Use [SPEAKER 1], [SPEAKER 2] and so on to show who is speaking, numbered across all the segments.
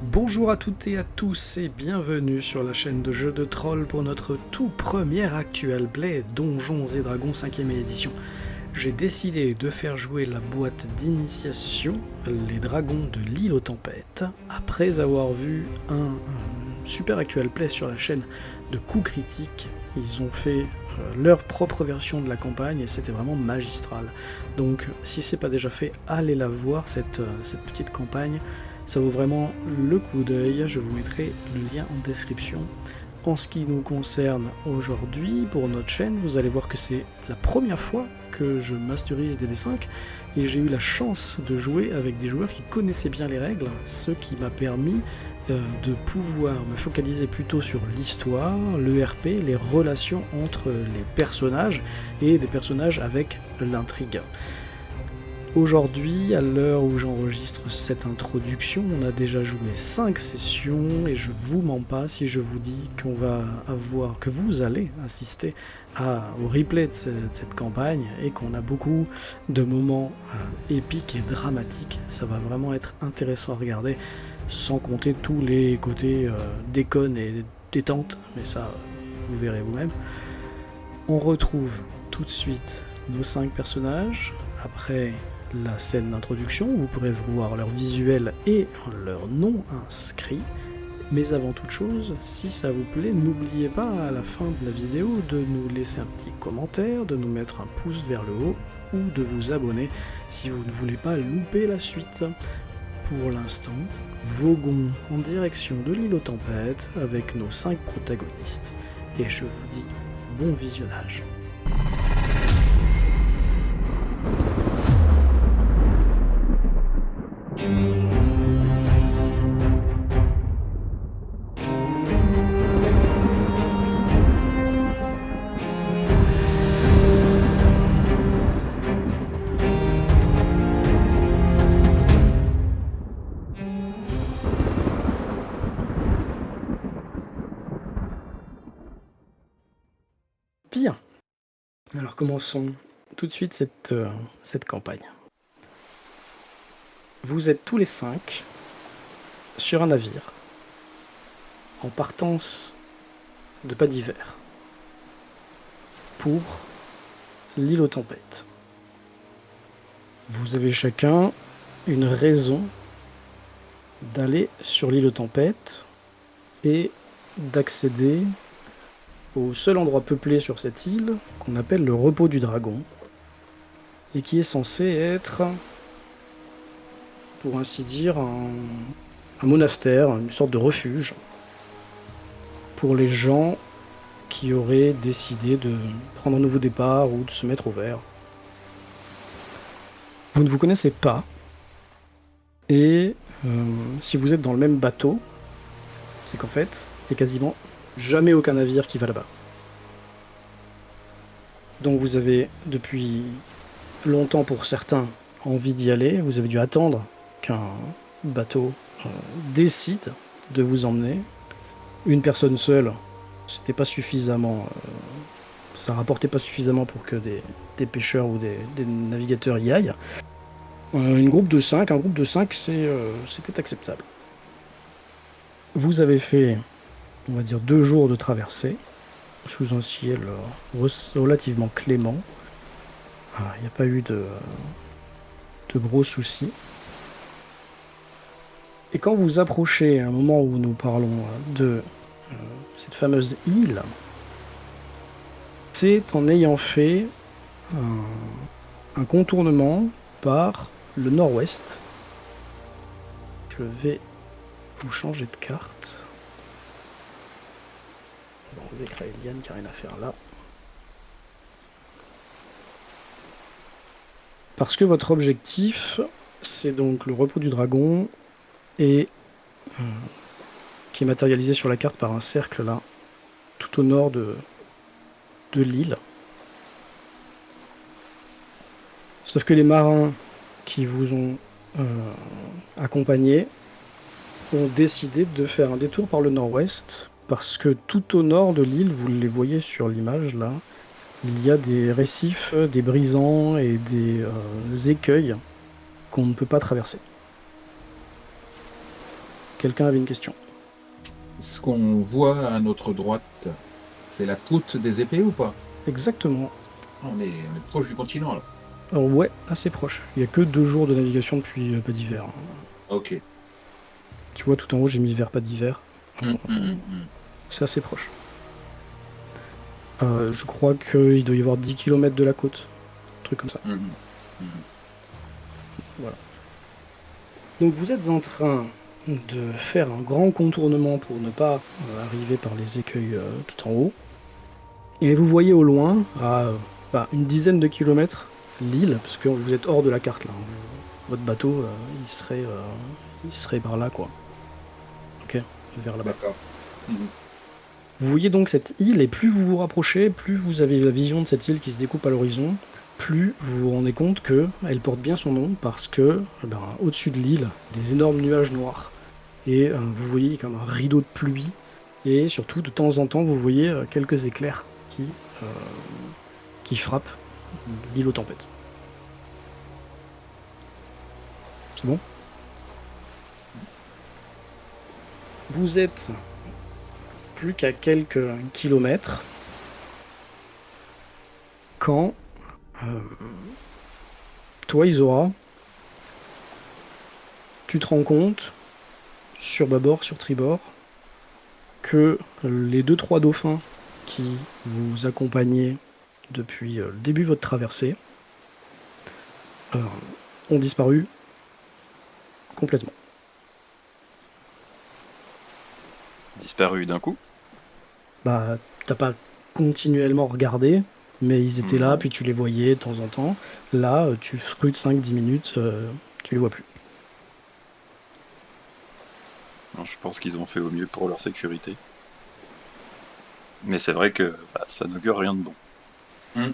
[SPEAKER 1] Bonjour à toutes et à tous et bienvenue sur la chaîne de jeux de troll pour notre tout premier actual play Donjons et Dragons 5ème édition. J'ai décidé de faire jouer la boîte d'initiation, les dragons de l'île aux tempêtes, après avoir vu un super actual play sur la chaîne de Coups Critiques. Ils ont fait leur propre version de la campagne et c'était vraiment magistral. Donc si c'est pas déjà fait, allez la voir cette petite campagne. Ça vaut vraiment le coup d'œil, je vous mettrai le lien en description. En ce qui nous concerne aujourd'hui, pour notre chaîne, vous allez voir que c'est la première fois que je masterise DD5 et j'ai eu la chance de jouer avec des joueurs qui connaissaient bien les règles, ce qui m'a permis de pouvoir me focaliser plutôt sur l'histoire, le RP, les relations entre les personnages et des personnages avec l'intrigue. Aujourd'hui, à l'heure où j'enregistre cette introduction, on a déjà joué 5 sessions et je vous mens pas si je vous dis que vous allez assister au replay de cette campagne et qu'on a beaucoup de moments épiques et dramatiques. Ça va vraiment être intéressant à regarder, sans compter tous les côtés déconne et détente, mais ça, vous verrez vous-même. On retrouve tout de suite nos 5 personnages, après la scène d'introduction, vous pourrez voir leur visuel et leur nom inscrit. Mais avant toute chose, si ça vous plaît, n'oubliez pas à la fin de la vidéo de nous laisser un petit commentaire, de nous mettre un pouce vers le haut ou de vous abonner si vous ne voulez pas louper la suite. Pour l'instant, voguons en direction de l'île aux tempêtes avec nos 5 protagonistes et je vous dis bon visionnage. Bien. Alors commençons tout de suite cette campagne. Vous êtes tous les 5 sur un navire en partance de pas d'hiver pour l'île aux tempêtes. Vous avez chacun une raison d'aller sur l'île aux tempêtes et d'accéder au seul endroit peuplé sur cette île qu'on appelle le repos du dragon et qui est censé être, pour ainsi dire, un monastère, une sorte de refuge pour les gens qui auraient décidé de prendre un nouveau départ ou de se mettre au vert. Vous ne vous connaissez pas, et si vous êtes dans le même bateau, c'est qu'en fait, il n'y a quasiment jamais aucun navire qui va là-bas. Donc vous avez, depuis longtemps pour certains, envie d'y aller, vous avez dû attendre qu'un bateau décide de vous emmener. Une personne seule, c'était pas suffisamment, ça rapportait pas suffisamment pour que des pêcheurs ou des navigateurs y aillent. Un groupe de 5, c'était acceptable. Vous avez fait, on va dire, 2 jours de traversée sous un ciel relativement clément. Il n'y a pas eu de gros soucis. Et quand vous approchez à un moment où nous parlons de cette fameuse île, c'est en ayant fait un contournement par le nord-ouest. Je vais vous changer de carte. On va enlever Kraelian qui n'a rien à faire là. Parce que votre objectif, c'est donc le repos du dragon et qui est matérialisé sur la carte par un cercle là, tout au nord de l'île. Sauf que les marins qui vous ont accompagné ont décidé de faire un détour par le nord-ouest parce que tout au nord de l'île, vous les voyez sur l'image là, il y a des récifs, des brisants et des écueils qu'on ne peut pas traverser. quelqu'un avait une question.
[SPEAKER 2] Ce qu'on voit à notre droite, c'est la côte des épées ou pas?
[SPEAKER 1] Exactement.
[SPEAKER 2] On est proche du continent là.
[SPEAKER 1] Alors, ouais, assez proche. Il n'y a que 2 jours de navigation depuis pas d'hiver.
[SPEAKER 2] Ok.
[SPEAKER 1] Tu vois, tout en haut, j'ai mis vert pas d'hiver.
[SPEAKER 2] Mm.
[SPEAKER 1] C'est assez proche. Je crois qu'il doit y avoir 10 km de la côte. Un truc comme ça.
[SPEAKER 2] Mhm.
[SPEAKER 1] Voilà. Donc vous êtes en train de faire un grand contournement pour ne pas arriver par les écueils tout en haut. Et vous voyez au loin, à une dizaine de kilomètres, l'île, parce que vous êtes hors de la carte là. Votre bateau, il serait par là, quoi. Ok, vers là-bas.
[SPEAKER 2] D'accord. Mhm.
[SPEAKER 1] Vous voyez donc cette île, et plus vous vous rapprochez, plus vous avez la vision de cette île qui se découpe à l'horizon, plus vous vous rendez compte qu'elle porte bien son nom, parce que au-dessus de l'île, des énormes nuages noirs. Et vous voyez comme un rideau de pluie, et surtout de temps en temps vous voyez quelques éclairs qui frappent l'île aux tempêtes. C'est bon? Vous êtes plus qu'à quelques kilomètres quand toi, Isora, tu te rends compte, sur bâbord, sur tribord, que les 2-3 dauphins qui vous accompagnaient depuis le début de votre traversée ont disparu complètement.
[SPEAKER 3] Disparu d'un coup?
[SPEAKER 1] Bah, t'as pas continuellement regardé, mais ils étaient là,
[SPEAKER 3] Non.
[SPEAKER 1] puis tu les voyais de temps en temps. Là, tu scrutes 5-10 minutes, tu les vois plus.
[SPEAKER 3] Non, je pense qu'ils ont fait au mieux pour leur sécurité. Mais c'est vrai que ça n'augure rien de bon.
[SPEAKER 2] Mm.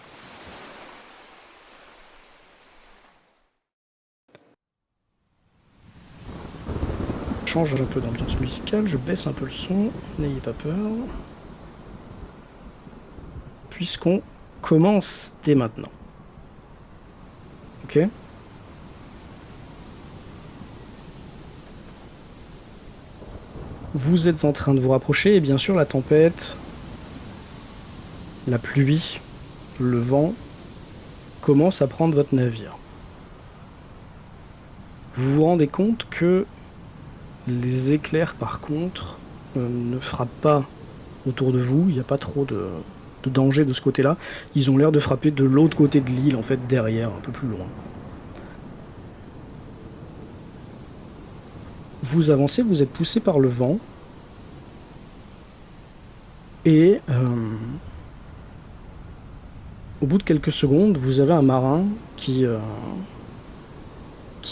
[SPEAKER 1] Je change un peu d'ambiance musicale, je baisse un peu le son, n'ayez pas peur. Puisqu'on commence dès maintenant. Ok? Vous êtes en train de vous rapprocher, et bien sûr la tempête, la pluie, le vent commence à prendre votre navire. Vous vous rendez compte que les éclairs, par contre, ne frappent pas autour de vous. Il n'y a pas trop de danger de ce côté-là. Ils ont l'air de frapper de l'autre côté de l'île, en fait, derrière, un peu plus loin. Vous avancez, vous êtes poussé par le vent. Et au bout de quelques secondes, vous avez un marin qui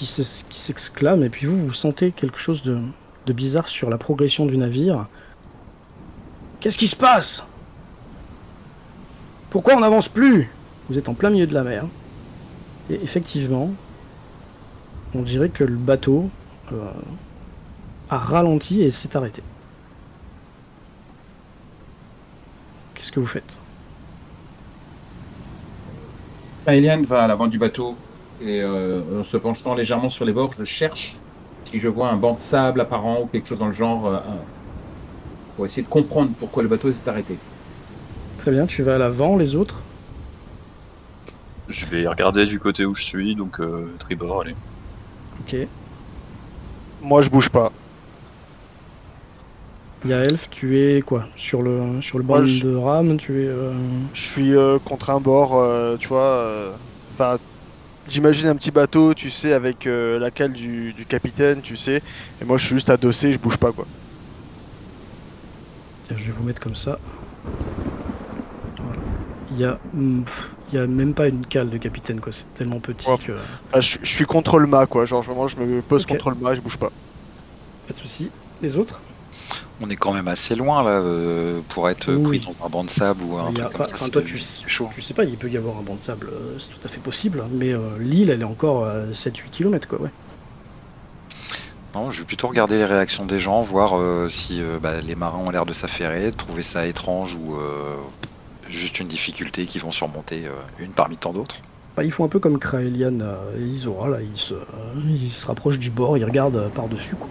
[SPEAKER 1] s'exclame, et puis vous sentez quelque chose de bizarre sur la progression du navire. Qu'est-ce qui se passe? Pourquoi on n'avance plus? Vous êtes en plein milieu de la mer. Et effectivement, on dirait que le bateau a ralenti et s'est arrêté. Qu'est-ce que vous faites?
[SPEAKER 2] Eliane va à l'avant du bateau et en se penchant légèrement sur les bords, je cherche si je vois un banc de sable apparent ou quelque chose dans le genre pour essayer de comprendre pourquoi le bateau s'est arrêté.
[SPEAKER 1] Très bien, tu vas à l'avant, les autres?
[SPEAKER 3] Je vais regarder du côté où je suis, donc tribord, allez.
[SPEAKER 1] Ok.
[SPEAKER 4] Moi, je bouge pas.
[SPEAKER 1] Yaelf, tu es quoi? Sur le banc
[SPEAKER 4] Moi, je,
[SPEAKER 1] de rame, tu es...
[SPEAKER 4] je suis contre un bord, tu vois. Enfin, j'imagine un petit bateau, tu sais, avec la cale du capitaine, tu sais. Et moi, je suis juste adossé, je bouge pas, quoi.
[SPEAKER 1] Tiens, je vais vous mettre comme ça. Voilà. Il y a même pas une cale de capitaine, quoi. C'est tellement petit
[SPEAKER 4] Ouais,
[SPEAKER 1] que...
[SPEAKER 4] enfin, je suis contre le mât, quoi. Genre, vraiment, je me pose
[SPEAKER 1] Ok,
[SPEAKER 4] contre le mât et je bouge pas.
[SPEAKER 1] pas de souci. Les autres?
[SPEAKER 5] On est quand même assez loin là pour être pris
[SPEAKER 1] Oui.
[SPEAKER 5] dans un banc de sable ou un
[SPEAKER 1] Il y a
[SPEAKER 5] truc comme
[SPEAKER 1] pas...
[SPEAKER 5] ça.
[SPEAKER 1] Enfin,
[SPEAKER 5] C'est
[SPEAKER 1] toi,
[SPEAKER 5] c'est chaud.
[SPEAKER 1] tu sais pas, il peut y avoir un banc de sable, c'est tout à fait possible. Hein, mais l'île, elle est encore à 7-8 km, quoi, ouais.
[SPEAKER 5] Non, je vais plutôt regarder les réactions des gens, voir si les marins ont l'air de s'affairer, de trouver ça étrange ou juste une difficulté qu'ils vont surmonter, une parmi tant d'autres.
[SPEAKER 1] Bah, ils font un peu comme Kraelian et Isora, là. Ils se rapprochent du bord, ils regardent par-dessus, quoi.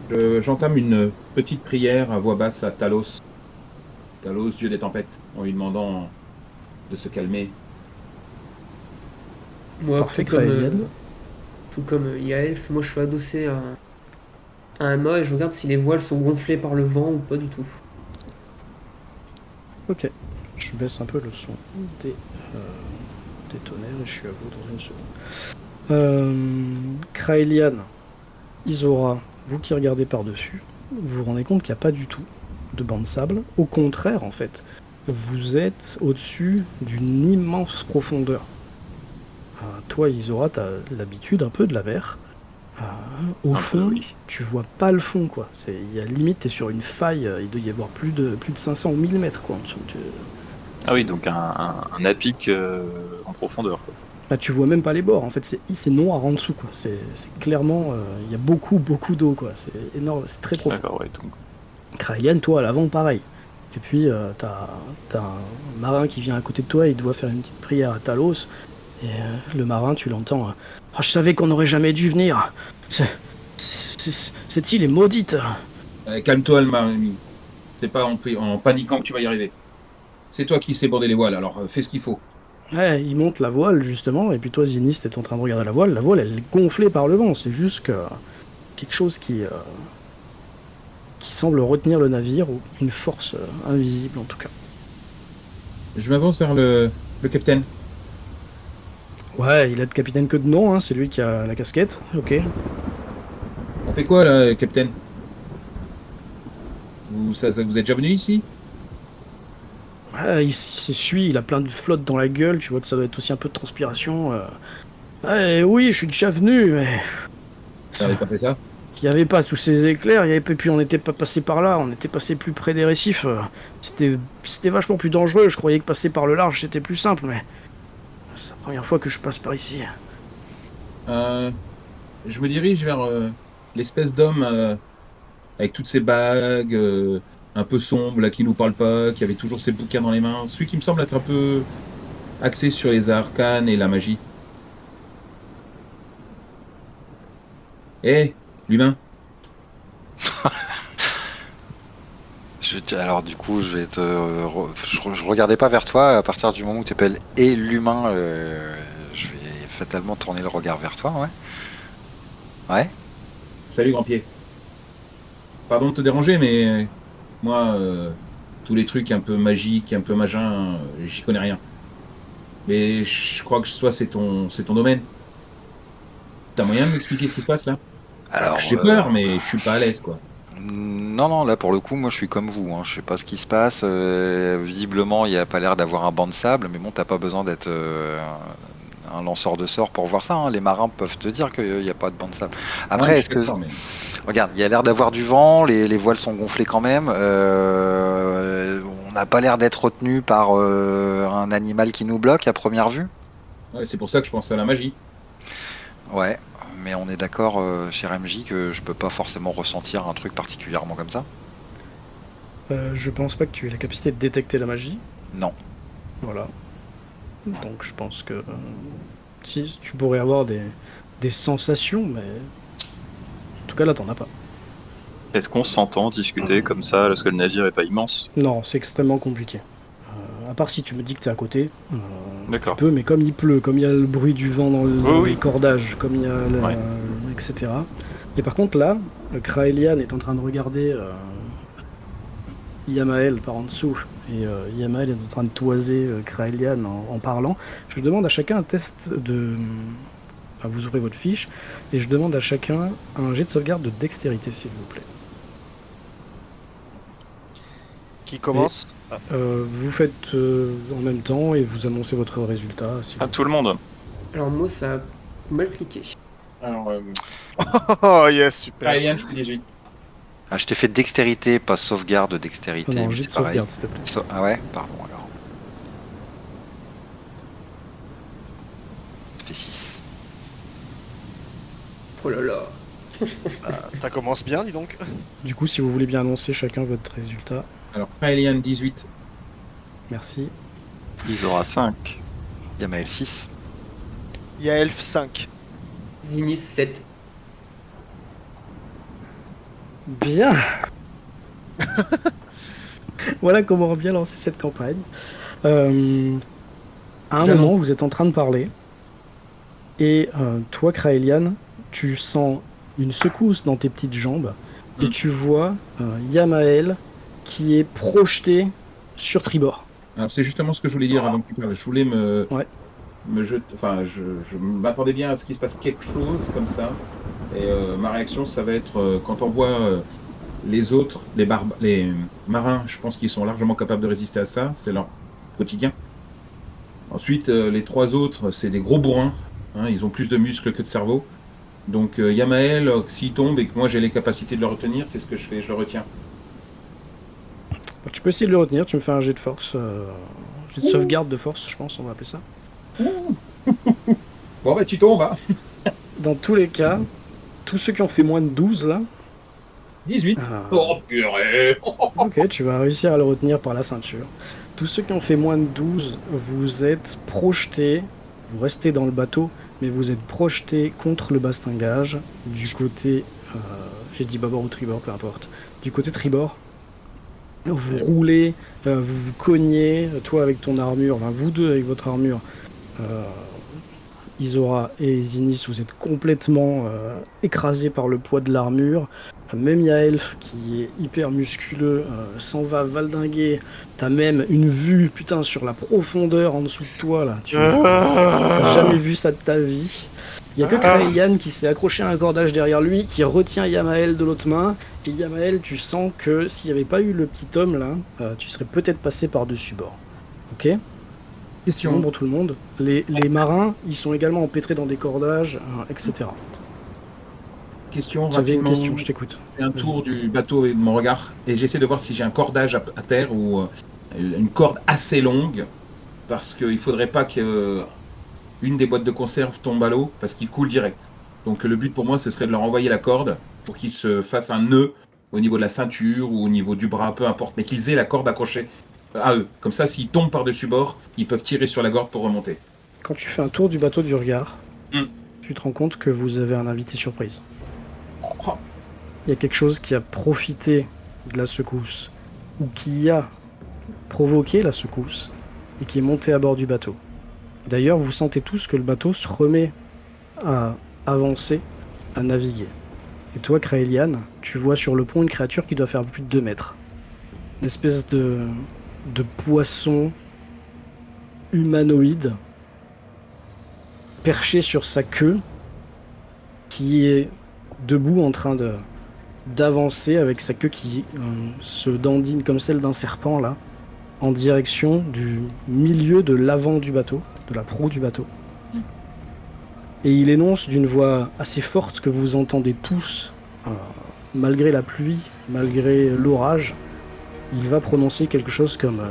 [SPEAKER 2] J'entame une petite prière à voix basse à Talos. Talos, dieu des tempêtes, en lui demandant de se calmer.
[SPEAKER 6] Moi,
[SPEAKER 1] Parfait, Kraelian.
[SPEAKER 6] tout comme Yaelf, moi je suis adossé à un mât et je regarde si les voiles sont gonflées par le vent ou pas du tout.
[SPEAKER 1] Ok. Je baisse un peu le son des tonnerres et je suis à vous dans une seconde. Kraelian, Isora, vous qui regardez par-dessus, vous vous rendez compte qu'il n'y a pas du tout de banc de sable. Au contraire, en fait, vous êtes au-dessus d'une immense profondeur. Toi, Isora, t'as l'habitude un peu de la mer. Au fond,
[SPEAKER 3] oui.
[SPEAKER 1] tu vois pas le fond, quoi. Il y a limite, t'es sur une faille, il doit y avoir plus de 500 ou 1000 mètres, quoi, en dessous.
[SPEAKER 3] Ah oui, donc un apic en profondeur, quoi.
[SPEAKER 1] Là, tu vois même pas les bords, en fait, c'est noir en dessous, quoi. C'est clairement, il y a beaucoup d'eau, quoi. C'est énorme, c'est très profond.
[SPEAKER 3] D'accord, ouais. Donc,
[SPEAKER 1] Kraelian, toi, à l'avant, pareil. Et puis, t'as un marin qui vient à côté de toi, il doit faire une petite prière à Talos. Et le marin, tu l'entends. Ah, je savais qu'on n'aurait jamais dû venir. Cette île est maudite.
[SPEAKER 2] Calme-toi, le ami. C'est pas en paniquant que tu vas y arriver. C'est toi qui sais border les voiles, alors fais ce qu'il faut.
[SPEAKER 1] Ouais, il monte la voile, justement, et puis toi, Ziniste, t'es en train de regarder la voile. La voile, elle est gonflée par le vent. C'est juste que quelque chose qui semble retenir le navire, ou une force invisible, en tout cas.
[SPEAKER 2] Je m'avance vers le capitaine.
[SPEAKER 1] Ouais, il est de capitaine que de nom, hein, c'est lui qui a la casquette. Ok.
[SPEAKER 2] On fait quoi, là, capitaine? Vous êtes déjà venu ici?
[SPEAKER 1] Ouais, il s'essuie, il a plein de flotte dans la gueule, tu vois que ça doit être aussi un peu de transpiration. Ouais, oui, je suis déjà venu, mais
[SPEAKER 2] Ça n'avait pas fait ça?
[SPEAKER 1] il n'y avait pas tous ces éclairs, et puis on n'était pas passé par là, on était passé plus près des récifs. C'était vachement plus dangereux, je croyais que passer par le large c'était plus simple, mais c'est la première fois que je passe par ici.
[SPEAKER 2] Je me dirige vers l'espèce d'homme avec toutes ces bagues, un peu sombre, là, qui nous parle pas, qui avait toujours ses bouquins dans les mains. Celui qui me semble être un peu axé sur les arcanes et la magie. Hé, l'humain.
[SPEAKER 5] Alors du coup, je vais te... je regardais pas vers toi. À partir du moment où tu appelles et l'humain, je vais fatalement tourner le regard vers toi, ouais. Ouais.
[SPEAKER 2] Salut, grand pied. Pardon de te déranger, mais moi, tous les trucs un peu magiques, un peu magin, j'y connais rien. Mais je crois que toi, c'est ton domaine. T'as moyen de m'expliquer ce qui se passe là?
[SPEAKER 5] Alors,
[SPEAKER 2] J'ai peur, mais je suis pas à l'aise, quoi.
[SPEAKER 5] non, là pour le coup, moi je suis comme vous, hein. Je sais pas ce qui se passe. Visiblement, il n'y a pas l'air d'avoir un banc de sable, mais bon, t'as pas besoin d'être un lanceur de sorts pour voir ça, hein. Les marins peuvent te dire qu'il n'y a pas de banc de sable. Après,
[SPEAKER 2] Ouais,
[SPEAKER 5] est-ce que...
[SPEAKER 2] d'accord, mais...
[SPEAKER 5] Regarde, il y a l'air d'avoir du vent, les voiles sont gonflées quand même. On n'a pas l'air d'être retenu par un animal qui nous bloque à première vue.
[SPEAKER 2] Ouais, c'est pour ça que je pense à la magie.
[SPEAKER 5] Ouais, mais on est d'accord, cher MJ, que je peux pas forcément ressentir un truc particulièrement comme ça.
[SPEAKER 1] Je pense pas que tu aies la capacité de détecter la magie.
[SPEAKER 5] Non.
[SPEAKER 1] Voilà. Donc je pense que si tu pourrais avoir des sensations, mais en tout cas là t'en as pas.
[SPEAKER 3] est-ce qu'on s'entend discuter comme ça, parce que le navire est pas immense?
[SPEAKER 1] Non, c'est extrêmement compliqué. À part si tu me dis que t'es à côté, tu
[SPEAKER 3] D'accord.
[SPEAKER 1] peux, mais comme il pleut, comme il y a le bruit du vent dans
[SPEAKER 3] Oui.
[SPEAKER 1] les cordages, comme il y a
[SPEAKER 3] Ouais.
[SPEAKER 1] etc. Et par contre là, Kraelian est en train de regarder Yamael par en dessous, et Yamael est en train de toiser Kraelian en parlant. Je demande à chacun un test de... Enfin, vous ouvrez votre fiche, et je demande à chacun un jet de sauvegarde de dextérité, s'il vous plaît.
[SPEAKER 4] Qui commence?
[SPEAKER 1] Vous faites en même temps, et vous annoncez votre résultat. Si
[SPEAKER 3] Ah,
[SPEAKER 1] vous...
[SPEAKER 3] tout le monde.
[SPEAKER 6] Alors moi ça a mal cliqué.
[SPEAKER 2] Alors,
[SPEAKER 4] Oh yes, super.
[SPEAKER 2] Alien, je suis 18.
[SPEAKER 5] Ah, je t'ai fait dextérité, pas sauvegarde dextérité.
[SPEAKER 1] Non,
[SPEAKER 5] mais
[SPEAKER 1] jet de
[SPEAKER 5] c'est pareil.
[SPEAKER 1] sauvegarde, s'il te plaît.
[SPEAKER 5] Ah ouais, pardon alors. Ça fait 6.
[SPEAKER 6] Oh là là.
[SPEAKER 4] Ça commence bien, dis donc.
[SPEAKER 1] Du coup, si vous voulez bien annoncer chacun votre résultat,
[SPEAKER 2] Alors, Alien, 18.
[SPEAKER 1] merci.
[SPEAKER 3] Isora 5.
[SPEAKER 5] Yamael 6.
[SPEAKER 4] Il y a Elf 5.
[SPEAKER 6] Zinis 7.
[SPEAKER 1] Bien. Voilà comment on va bien lancer cette campagne. À un
[SPEAKER 2] J'annonce.
[SPEAKER 1] moment, vous êtes en train de parler, et toi, Kraelian, tu sens une secousse dans tes petites jambes, et tu vois Yamael qui est projeté sur tribord.
[SPEAKER 2] Alors, c'est justement ce que je voulais dire avant que tu parles. Je voulais
[SPEAKER 1] Ouais.
[SPEAKER 2] me jeter. Enfin, je m'attendais bien à ce qu'il se passe quelque chose comme ça. Et ma réaction, ça va être quand on voit les autres, les marins, je pense qu'ils sont largement capables de résister à ça. C'est leur quotidien. Ensuite, les 3 autres, c'est des gros bourrins. Hein, ils ont plus de muscles que de cerveau. Donc, Yamael, s'il tombe et que moi j'ai les capacités de le retenir, c'est ce que je fais, je le retiens.
[SPEAKER 1] Tu peux essayer de le retenir, tu me fais un jet de force. Jet de sauvegarde de force, je pense, on va appeler ça.
[SPEAKER 2] Bon, bah, tu tombes, hein.
[SPEAKER 1] Dans tous les cas, tous ceux qui ont fait moins de 12 là,
[SPEAKER 2] 18. Oh, purée.
[SPEAKER 1] ok, tu vas réussir à le retenir par la ceinture. Tous ceux qui ont fait moins de 12, vous êtes projetés, vous restez dans le bateau, mais vous êtes projetés contre le bastingage du côté, j'ai dit bâbord ou tribord, peu importe, du côté tribord. Vous roulez, vous vous cognez, toi avec ton armure, enfin vous deux avec votre armure, Isora et Zinnis, vous êtes complètement écrasés par le poids de l'armure. Même Yaelf, qui est hyper musculeux, s'en va valdinguer. T'as même une vue, putain, sur la profondeur en dessous de toi, là. Tu n'as jamais vu ça de ta vie. Il y a que Kraelian qui s'est accroché à un cordage derrière lui, qui retient Yamael de l'autre main. Et Yamael, tu sens que s'il n'y avait pas eu le petit homme, là, tu serais peut-être passé par-dessus bord. Ok ? C'est bon
[SPEAKER 2] Question.
[SPEAKER 1] pour tout le monde. Les marins, ils sont également empêtrés dans des cordages, etc.
[SPEAKER 2] Question
[SPEAKER 1] Tu avais une
[SPEAKER 2] rapidement.
[SPEAKER 1] question, je t'écoute.
[SPEAKER 2] Je fais un tour du bateau et de mon regard et j'essaie de voir si j'ai un cordage à terre ou une corde assez longue parce qu'il faudrait pas que une des boîtes de conserve tombe à l'eau parce qu'il coule direct. Donc le but pour moi ce serait de leur envoyer la corde pour qu'ils se fassent un nœud au niveau de la ceinture ou au niveau du bras, peu importe, mais qu'ils aient la corde accrochée à eux. Comme ça, s'ils tombent par-dessus bord, ils peuvent tirer sur la corde pour remonter.
[SPEAKER 1] Quand tu fais un tour du bateau du regard,
[SPEAKER 2] Hmm.
[SPEAKER 1] tu te rends compte que vous avez un invité surprise.
[SPEAKER 2] Oh.
[SPEAKER 1] Il y a quelque chose qui a profité de la secousse, ou qui a provoqué la secousse, et qui est monté à bord du bateau. D'ailleurs, vous sentez tous que le bateau se remet à avancer, à naviguer. Et toi, Kraelian, tu vois sur le pont une créature qui doit faire plus de 2 mètres. Une espèce de poisson humanoïde, perché sur sa queue, qui est debout en train d'avancer avec sa queue qui se dandine comme celle d'un serpent là, en direction du milieu de l'avant du bateau, de la proue du bateau. Et il énonce d'une voix assez forte que vous entendez tous, malgré la pluie, malgré l'orage, il va prononcer quelque chose comme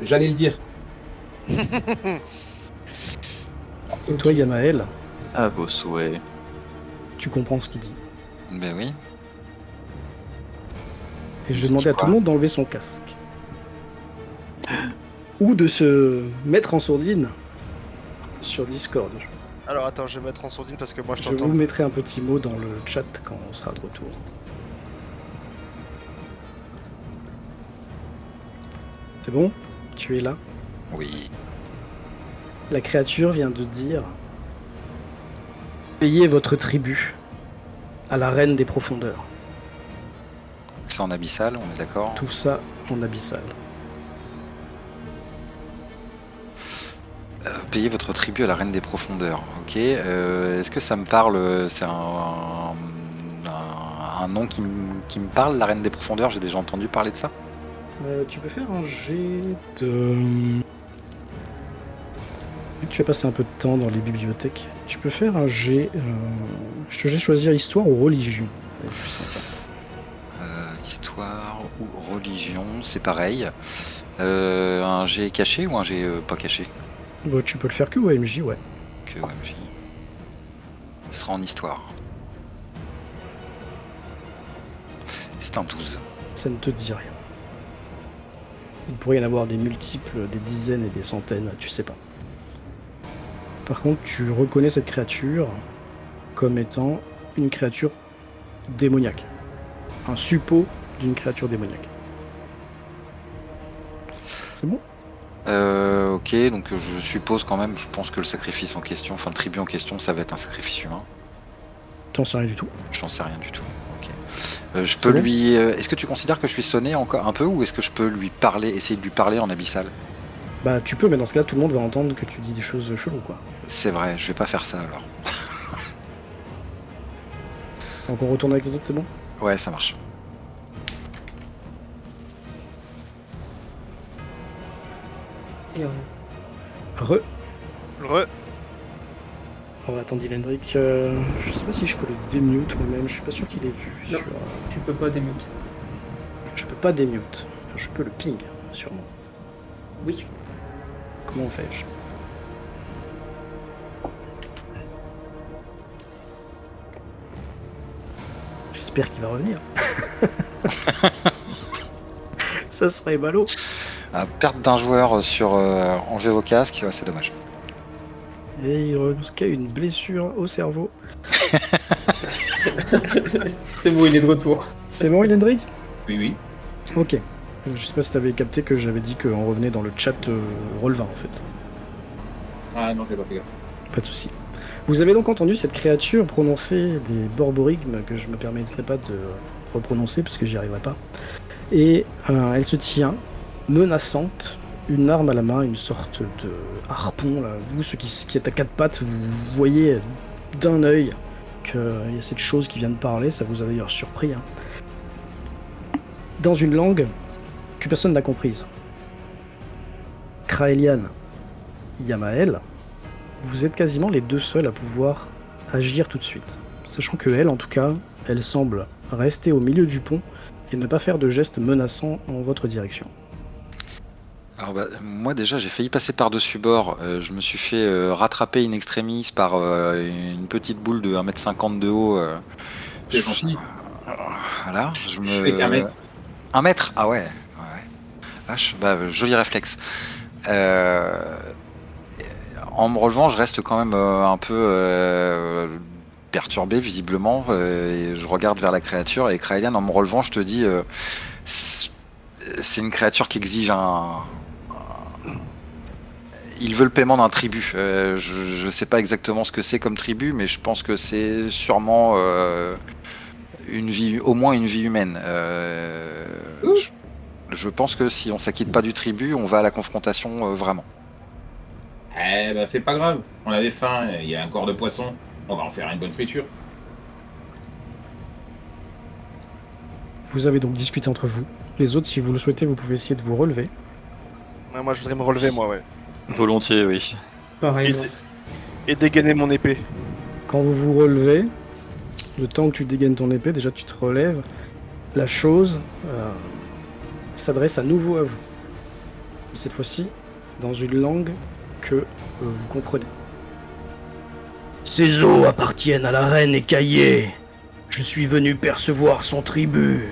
[SPEAKER 2] J'allais le dire.
[SPEAKER 1] Et toi, Yamael,
[SPEAKER 3] À vos souhaits.
[SPEAKER 1] tu comprends ce qu'il dit.
[SPEAKER 5] Ben oui.
[SPEAKER 1] Et je vais demander à tout le monde d'enlever son casque. Ou de se mettre en sourdine sur Discord.
[SPEAKER 4] Alors attends, je vais mettre en sourdine parce que moi je
[SPEAKER 1] Je
[SPEAKER 4] t'entends.
[SPEAKER 1] vous mettrai un petit mot dans le chat quand on sera de retour. C'est bon? Tu es là?
[SPEAKER 5] Oui.
[SPEAKER 1] La créature vient de dire: payez votre tribut à la reine des profondeurs.
[SPEAKER 5] C'est en abyssal, on est d'accord?
[SPEAKER 1] Tout ça en abyssal.
[SPEAKER 5] Payez votre tribut à la reine des profondeurs. Ok. Est-ce que ça me parle? C'est un nom qui me parle, la reine des profondeurs. J'ai déjà entendu parler de ça.
[SPEAKER 1] Tu peux faire un jet de... Vu que tu as passé un peu de temps dans les bibliothèques, tu peux faire un jet... Je te laisse choisir histoire ou religion. Ça va être plus sympa.
[SPEAKER 5] Histoire ou religion, c'est pareil. Un jet caché ou un jet pas caché?
[SPEAKER 1] Bon, tu peux le faire que OMJ, ouais.
[SPEAKER 5] Que OMJ. Ce sera en histoire. C'est un 12.
[SPEAKER 1] Ça ne te dit rien. Il pourrait y en avoir des multiples, des dizaines et des centaines, tu sais pas. Par contre, tu reconnais cette créature comme étant une créature démoniaque. Un suppôt d'une créature démoniaque. C'est bon?
[SPEAKER 5] Ok, donc je suppose quand même, je pense que le sacrifice en question, enfin le tribut en question, ça va être un sacrifice humain.
[SPEAKER 1] T'en sais rien du tout.
[SPEAKER 5] J'en sais rien du tout. Ok. Je
[SPEAKER 1] C'est
[SPEAKER 5] peux
[SPEAKER 1] bon
[SPEAKER 5] lui. Est-ce que tu considères que je suis sonné encore un peu ou est-ce que je peux lui parler, essayer de lui parler en abyssal?
[SPEAKER 1] Bah tu peux, mais dans ce cas, tout le monde va entendre que tu dis des choses cheloues, quoi.
[SPEAKER 5] C'est vrai, je vais pas faire ça alors.
[SPEAKER 1] Donc on retourne avec les autres, c'est bon?
[SPEAKER 5] Ouais, ça marche.
[SPEAKER 6] Et
[SPEAKER 1] Re.
[SPEAKER 4] Re.
[SPEAKER 1] Oh, attends, Lendrick, je sais pas si je peux le démute moi-même, je suis pas sûr qu'il ait vu
[SPEAKER 6] Non.
[SPEAKER 1] sur...
[SPEAKER 6] tu peux pas démute.
[SPEAKER 1] Je peux pas démute. Je peux le ping, sûrement.
[SPEAKER 6] Oui.
[SPEAKER 1] Comment fais-je? J'espère qu'il va revenir. Ça serait ballot.
[SPEAKER 5] Perte d'un joueur sur enlever vos casques, ouais, c'est dommage.
[SPEAKER 1] Et il reçoit une blessure au cerveau.
[SPEAKER 6] C'est bon, il est de retour.
[SPEAKER 1] C'est bon, Lendrick?
[SPEAKER 2] Oui, oui.
[SPEAKER 1] Ok. Je sais pas si t'avais capté que j'avais dit qu'on revenait dans le chat Roll20 en fait.
[SPEAKER 2] Ah non, j'ai pas fait gaffe.
[SPEAKER 1] Pas de souci. Vous avez donc entendu cette créature prononcer des borborigmes que je me permettrai pas de reprononcer parce que j'y arriverai pas. Et elle se tient, menaçante, une arme à la main, une sorte de harpon. Là. Vous, ceux qui êtes à quatre pattes, vous voyez d'un œil qu'il y a cette chose qui vient de parler. Ça vous a d'ailleurs surpris. Hein. Dans une langue que personne n'a comprise. Kraelian, Yamael, vous êtes quasiment les deux seuls à pouvoir agir tout de suite. Sachant que elle, en tout cas, elle semble rester au milieu du pont et ne pas faire de gestes menaçants en votre direction.
[SPEAKER 5] Alors moi déjà j'ai failli passer par-dessus bord, je me suis fait rattraper in extremis par une petite boule de 1m50 de haut.
[SPEAKER 2] C'est gentil.
[SPEAKER 5] Voilà, je me...
[SPEAKER 2] Je fais qu'un mètre.
[SPEAKER 5] 1 mètre? Ah ouais. Vache, joli réflexe. En me relevant, je reste quand même un peu perturbé visiblement, et je regarde vers la créature, et Kraelian, en me relevant, je te dis, c'est une créature qui exige il veut le paiement d'un tribut. Je sais pas exactement ce que c'est comme tribut, mais je pense que c'est sûrement une vie, au moins une vie humaine. Je pense que si on s'acquitte pas du tribut, on va à la confrontation vraiment.
[SPEAKER 2] Eh ben c'est pas grave, on avait faim, il y a un corps de poisson, on va en faire une bonne friture.
[SPEAKER 1] Vous avez donc discuté entre vous. Les autres, si vous le souhaitez, vous pouvez essayer de vous relever.
[SPEAKER 4] Ouais, moi je voudrais me relever, moi, ouais.
[SPEAKER 3] Volontiers, oui.
[SPEAKER 6] Pareil.
[SPEAKER 4] Et dégainer mon épée.
[SPEAKER 1] Quand vous vous relevez, le temps que tu dégaines ton épée, déjà tu te relèves, la chose s'adresse à nouveau à vous. Cette fois-ci, dans une langue que vous comprenez. Ces eaux appartiennent à la reine écaillée. Je suis venu percevoir son tribut.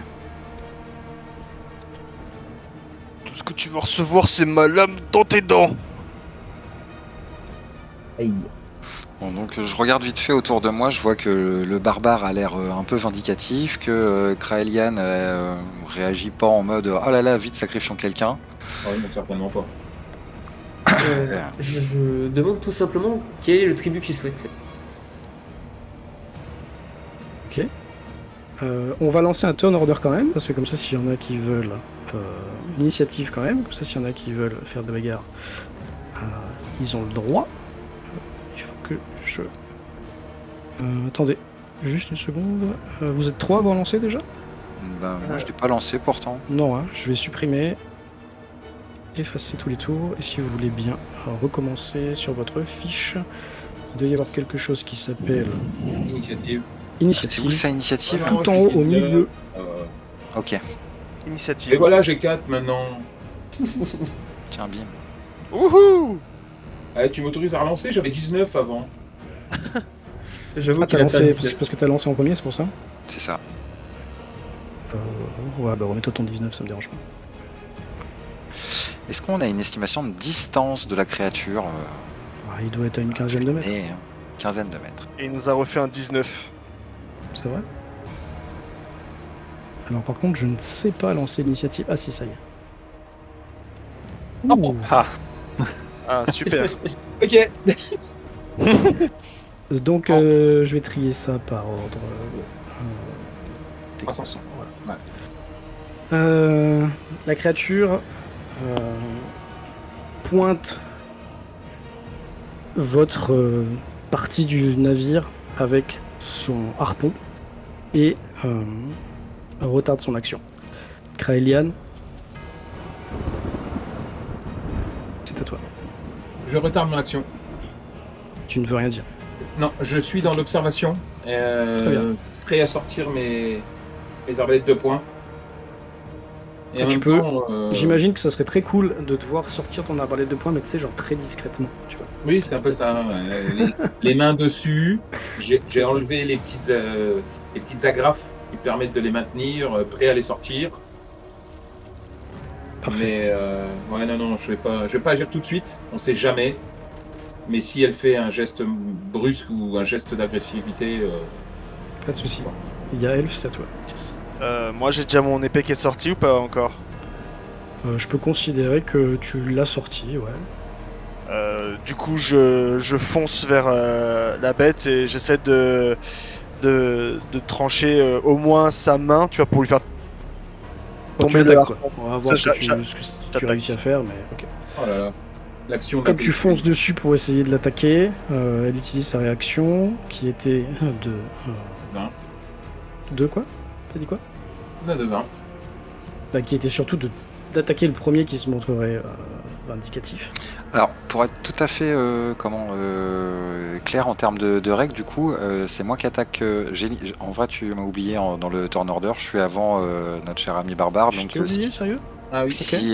[SPEAKER 4] Tout ce que tu veux recevoir, c'est ma lame dans tes dents.
[SPEAKER 5] Bon, donc je regarde vite fait autour de moi, je vois que le barbare a l'air un peu vindicatif, que Kraelian réagit pas en mode « Oh là là, vite sacrifions quelqu'un ».
[SPEAKER 2] Oui, mais certainement pas.
[SPEAKER 6] Je demande tout simplement quel est le tribut qu'il souhaite.
[SPEAKER 1] Ok. On va lancer un turn order quand même, parce que comme ça, s'il y en a qui veulent... initiative quand même, comme ça, s'il y en a qui veulent faire de bagarre, ils ont le droit. Il faut que je... attendez, juste une seconde. Vous êtes 3 à avoir lancé déjà?
[SPEAKER 5] Moi je l'ai pas lancé pourtant.
[SPEAKER 1] Non, hein, je vais supprimer, effacer tous les tours, et si vous voulez bien recommencer sur votre fiche, il doit y avoir quelque chose qui s'appelle
[SPEAKER 2] Initiative.
[SPEAKER 5] C'est
[SPEAKER 1] initiative.
[SPEAKER 5] où ça, initiative?
[SPEAKER 1] Tout en haut, au milieu.
[SPEAKER 5] Ok,
[SPEAKER 4] Initiative.
[SPEAKER 2] Et voilà, j'ai 4 maintenant.
[SPEAKER 5] tiens bim.
[SPEAKER 4] Wouhou.
[SPEAKER 2] Eh, tu m'autorises à relancer? J'avais 19 avant.
[SPEAKER 6] J'avoue
[SPEAKER 1] Ah, t'as
[SPEAKER 6] qu'il a
[SPEAKER 1] lancé,
[SPEAKER 6] pas
[SPEAKER 1] parce que t'as lancé en premier, c'est pour ça?
[SPEAKER 5] C'est ça.
[SPEAKER 1] Ouais, bah remets-toi ton 19, ça me dérange pas.
[SPEAKER 5] Est-ce qu'on a une estimation de distance de la créature
[SPEAKER 1] il doit être à une quinzaine de mètres.
[SPEAKER 5] Et quinzaine de mètres.
[SPEAKER 4] Et il nous a refait un 19.
[SPEAKER 1] C'est vrai? Alors par contre, je ne sais pas lancer l'initiative. Ah si, ça y est. Ouh.
[SPEAKER 3] Ah,
[SPEAKER 4] Ah, super.
[SPEAKER 2] Ok.
[SPEAKER 1] Donc je vais trier ça par ordre.
[SPEAKER 2] Croissance.
[SPEAKER 1] Voilà.
[SPEAKER 2] Ouais.
[SPEAKER 1] La créature pointe votre partie du navire avec son harpon et retarde son action. Kraelian, c'est à toi.
[SPEAKER 2] Je retarde mon action.
[SPEAKER 1] Tu ne veux rien dire.
[SPEAKER 2] Non, je suis dans l'observation.
[SPEAKER 1] Très bien.
[SPEAKER 2] Prêt à sortir mes arbalètes de poing. Et en
[SPEAKER 1] Tu
[SPEAKER 2] même
[SPEAKER 1] peux.
[SPEAKER 2] temps,
[SPEAKER 1] J'imagine que ça serait très cool de te voir sortir ton arbalète de poing, mais tu sais, genre très discrètement. Tu vois.
[SPEAKER 2] Oui, c'est un peu ça. Les mains dessus. J'ai
[SPEAKER 1] C'est ça.
[SPEAKER 2] enlevé les petites agrafes qui permettent de les maintenir, prêt à les sortir.
[SPEAKER 1] Parfait.
[SPEAKER 2] Mais ouais, non, je vais pas agir tout de suite. On sait jamais. Mais si elle fait un geste brusque ou un geste d'agressivité,
[SPEAKER 1] Pas de souci. Il y a Elf, c'est à toi.
[SPEAKER 4] Moi, j'ai déjà mon épée qui est sortie ou pas encore?
[SPEAKER 1] Je peux considérer que tu l'as sorti, ouais.
[SPEAKER 4] Du coup, je fonce vers la bête et j'essaie de trancher au moins sa main, tu vois, pour lui faire
[SPEAKER 1] Bon,
[SPEAKER 4] tomber
[SPEAKER 1] tu
[SPEAKER 4] le
[SPEAKER 1] attaques,
[SPEAKER 4] harpon.
[SPEAKER 1] quoi. On va voir
[SPEAKER 4] Ça,
[SPEAKER 1] ce que tu
[SPEAKER 4] j'attaque.
[SPEAKER 1] réussis à faire, mais ok.
[SPEAKER 2] oh là là, l'action.
[SPEAKER 1] Comme
[SPEAKER 2] d'un
[SPEAKER 1] tu
[SPEAKER 2] peu-
[SPEAKER 1] fonces dessus pour essayer de l'attaquer, elle utilise sa réaction qui était de.
[SPEAKER 2] 20.
[SPEAKER 1] De quoi? T'as dit quoi?
[SPEAKER 2] De 20.
[SPEAKER 1] Bah, qui était surtout d'attaquer le premier qui se montrerait vindicatif.
[SPEAKER 5] Alors, pour être tout à fait clair en termes de règles, du coup, c'est moi qui attaque. En vrai, tu m'as oublié dans le turn order, je suis avant notre cher ami barbare.
[SPEAKER 1] Je
[SPEAKER 5] Donc,
[SPEAKER 1] t'ai oublié, sérieux?
[SPEAKER 2] Ah oui.
[SPEAKER 5] s'il